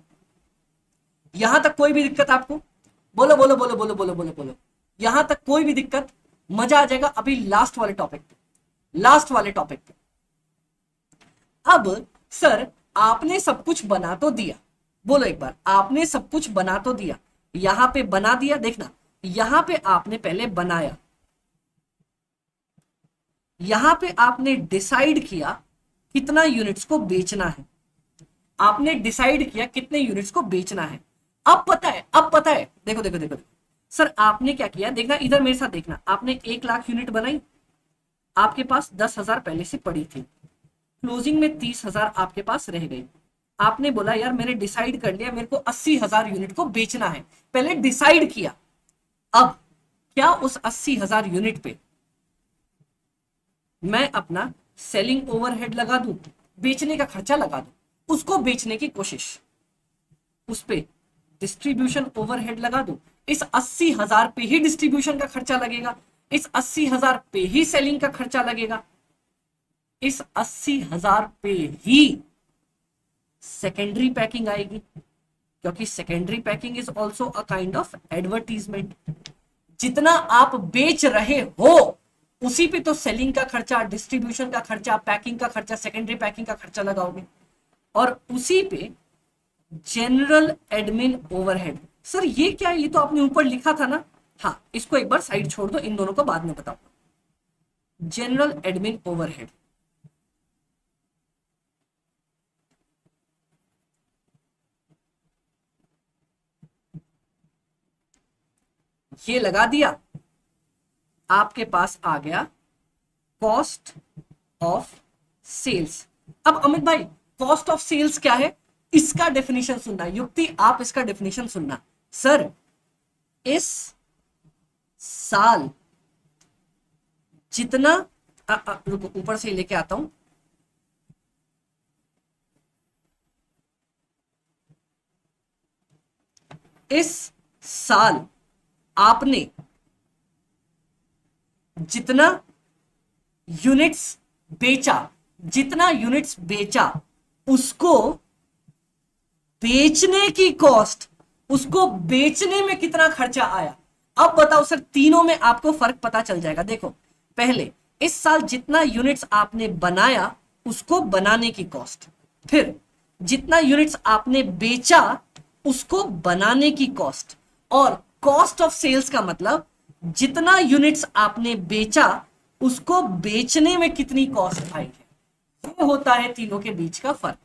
यहां तक कोई भी दिक्कत आपको? बोलो बोलो बोलो बोलो बोलो बोलो बोलो, यहां तक कोई भी दिक्कत? मजा आ जाएगा। अभी लास्ट वाले टॉपिक पे, लास्ट वाले टॉपिक पे। अब सर, आपने सब कुछ बना तो दिया, बोलो एक बार, आपने सब कुछ बना तो दिया, यहां पे बना दिया, देखना यहां पे आपने पहले बनाया, यहां पे आपने डिसाइड किया कितना यूनिट्स को बेचना है, आपने डिसाइड किया कितने यूनिट्स को बेचना है। अब पता है, अब पता है, देखो देखो देखो, सर आपने क्या किया, देखना इधर मेरे साथ देखना, आपने 1 लाख यूनिट बनाई, आपके पास 10,000 पहले से पड़ी थी, क्लोजिंग में 30,000 आपके पास रह गई। आपने बोला यार मैंने डिसाइड कर लिया, मेरे को 80,000 यूनिट को बेचना है, पहले डिसाइड किया। अब क्या उस 80,000 यूनिट पे मैं अपना सेलिंग ओवरहेड लगा दूं, बेचने का खर्चा लगा दूं, उसको बेचने की कोशिश, उस पे डिस्ट्रीब्यूशन ओवरहेड लगा दूं, इस 80,000 पे ही डिस्ट्रीब्यूशन का खर्चा लगेगा, इस 80,000 पे ही सेलिंग का खर्चा लगेगा, इस 80,000 पे ही सेकेंडरी पैकिंग आएगी, क्योंकि secondary packing is also a kind of advertisement. जितना आप बेच रहे हो उसी पे तो सेलिंग का खर्चा, डिस्ट्रीब्यूशन का खर्चा, पैकिंग का खर्चा, सेकेंडरी पैकिंग का खर्चा लगाओगे, और उसी पे जनरल एडमिन ओवरहेड। सर ये क्या है, ये तो आपने ऊपर लिखा था ना, हाँ इसको एक बार साइड छोड़ दो, इन दोनों को बाद में बताओ। जनरल एडमिन ओवरहेड, ये लगा दिया, आपके पास आ गया कॉस्ट ऑफ सेल्स। अब अमित भाई कॉस्ट ऑफ सेल्स क्या है, इसका डेफिनेशन सुनना, युक्ति आप इसका डेफिनेशन सुनना। सर इस साल जितना, रुको ऊपर से लेके आता हूं, इस साल आपने जितना यूनिट्स बेचा, जितना यूनिट्स बेचा उसको बेचने की कॉस्ट, उसको बेचने में कितना खर्चा आया। अब बताओ सर, तीनों में आपको फर्क पता चल जाएगा। देखो पहले इस साल जितना यूनिट्स आपने बनाया उसको बनाने की कॉस्ट, फिर जितना यूनिट्स आपने बेचा उसको बनाने की कॉस्ट, और कॉस्ट ऑफ सेल्स का मतलब जितना यूनिट्स आपने बेचा उसको बेचने में कितनी कॉस्ट आई है। ये होता है तीनों के बीच का फर्क।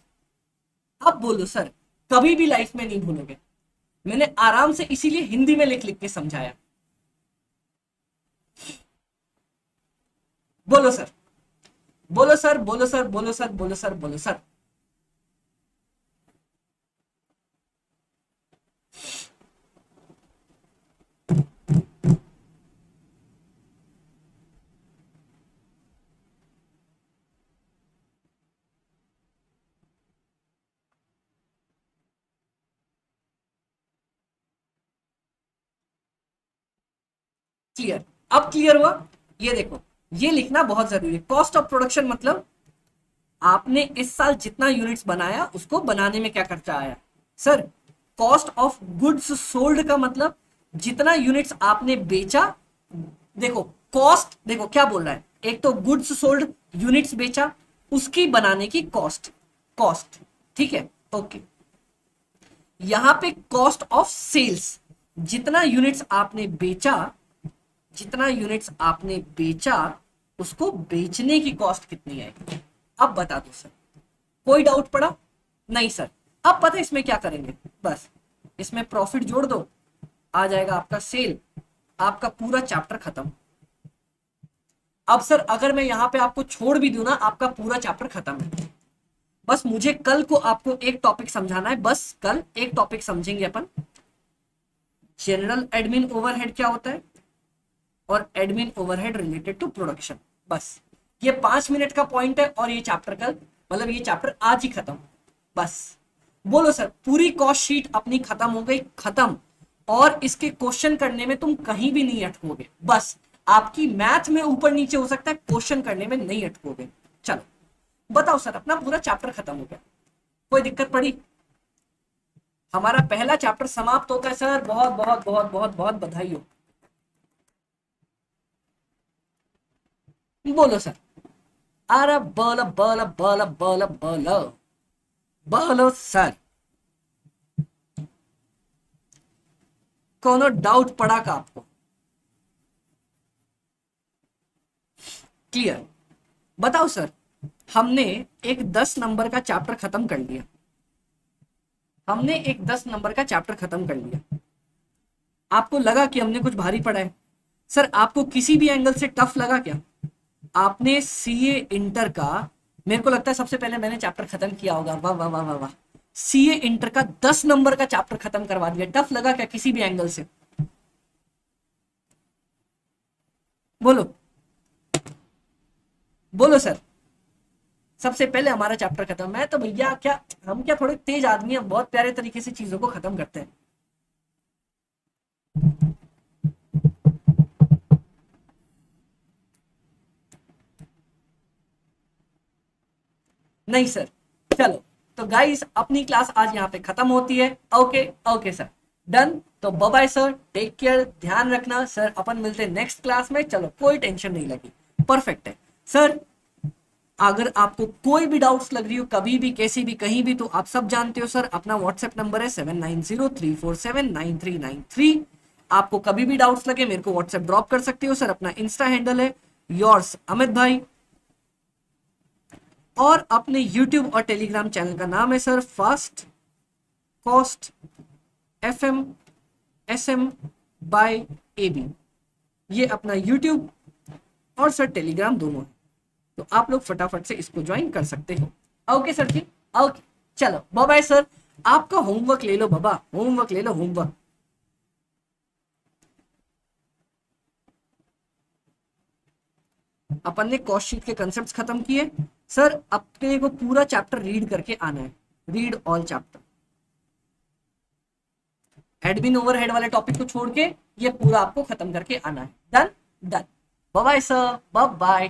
अब बोलो सर, कभी भी लाइफ में नहीं भूलोगे, मैंने आराम से इसीलिए हिंदी में लिख लिख के समझाया। बोलो सर, बोलो सर, बोलो सर, बोलो सर, बोलो सर, बोलो सर। क्लियर, अब क्लियर हुआ। ये देखो, ये लिखना बहुत जरूरी है। कॉस्ट ऑफ प्रोडक्शन मतलब आपने इस साल जितना यूनिट्स बनाया उसको बनाने में क्या खर्चा आया। Sir cost of goods sold का मतलब जितना यूनिट्स आपने बेचा, देखो कॉस्ट, देखो क्या बोल रहा है, एक तो गुड्स सोल्ड यूनिट्स बेचा उसकी बनाने की कॉस्ट, कॉस्ट, ठीक है ओके। यहां पे कॉस्ट ऑफ सेल्स, जितना यूनिट्स आपने बेचा, जितना यूनिट्स आपने बेचा उसको बेचने की कॉस्ट कितनी आएगी। अब बता दो सर, कोई डाउट पड़ा? नहीं सर। अब पता है इसमें क्या करेंगे, बस इसमें प्रॉफिट जोड़ दो, आ जाएगा आपका सेल, आपका पूरा चैप्टर खत्म। अब सर अगर मैं यहां पे आपको छोड़ भी दूं ना, आपका पूरा चैप्टर खत्म है। बस मुझे कल को आपको एक टॉपिक समझाना है, बस कल एक टॉपिक समझेंगे अपन, जनरल एडमिन ओवरहेड क्या होता है और admin overhead related to production. बस ये 5 मिनट का पॉइंट है और ये चैप्टर कल, मतलब ये चैप्टर आज ही खत्म। बस बोलो सर, पूरी कॉस्ट शीट अपनी खत्म हो गई, खत्म। और इसके क्वेश्चन करने में तुम कहीं भी नहीं अटकोगे। बस आपकी मैथ में ऊपर नीचे हो सकता है, क्वेश्चन करने में नहीं अटकोगे। चलो बताओ सर, अपना पूरा चैप्टर खत्म हो गया, कोई दिक्कत पड़ी? हमारा पहला चैप्टर समाप्त होता है सर, बहुत बहुत बहुत बहुत बहुत बधाई हो। बोलो सर, अरे बोलो बोलो बोलो बोलो बोलो बोलो सर, कोनो डाउट पड़ा का आपको? क्लियर? बताओ सर, हमने एक 10 नंबर का चैप्टर खत्म कर लिया, हमने एक 10 नंबर का चैप्टर खत्म कर लिया। आपको लगा कि हमने कुछ भारी पढ़ा है? सर आपको किसी भी एंगल से टफ लगा क्या? आपने सीए इंटर का, मेरे को लगता है सबसे पहले मैंने चैप्टर खत्म किया होगा, वाह वाह वाह वाह वाह, सीए इंटर का 10 नंबर का चैप्टर खत्म करवा दिया। टफ लगा क्या किसी भी एंगल से? बोलो बोलो सर, सबसे पहले हमारा चैप्टर खत्म है तो भैया क्या हम क्या थोड़े तेज आदमी हैं, बहुत प्यारे तरीके से चीजों को खत्म करते हैं। नहीं सर। चलो तो गाइस अपनी क्लास आज यहाँ पे खत्म होती है। Okay okay sir, done. तो bye bye sir, take care, ध्यान रखना सर, अपन मिलते हैं नेक्स्ट क्लास में। चलो कोई टेंशन नहीं लगी, परफेक्ट है सर। अगर आपको कोई भी डाउट्स लग रही हो कभी भी कैसी भी कहीं भी, तो आप सब जानते हो सर, अपना व्हाट्सएप नंबर है 7903479393। आपको कभी भी डाउट्स लगे मेरे को व्हाट्सएप ड्रॉप कर सकते हो सर। अपना इंस्टा हैंडल है योर्स अमित भाई, और अपने यूट्यूब और टेलीग्राम चैनल का नाम है sir fast cost FM SM by AB। ये अपना यूट्यूब और सर टेलीग्राम दोनों है, तो आप लोग फटाफट से इसको ज्वाइन कर सकते हो। ओके सर जी, ओके चलो बाय बाय सर। आपका होमवर्क ले लो बाबा, होमवर्क ले लो, होमवर्क। अपन ने कॉस्ट शीट के कंसेप्ट खत्म किए सर। अपने को पूरा चैप्टर रीड करके आना है, read all chapter. Admin overhead वाले टॉपिक को छोड़ के ये पूरा आपको खत्म करके आना है। Done done. Bye bye sir, bye bye.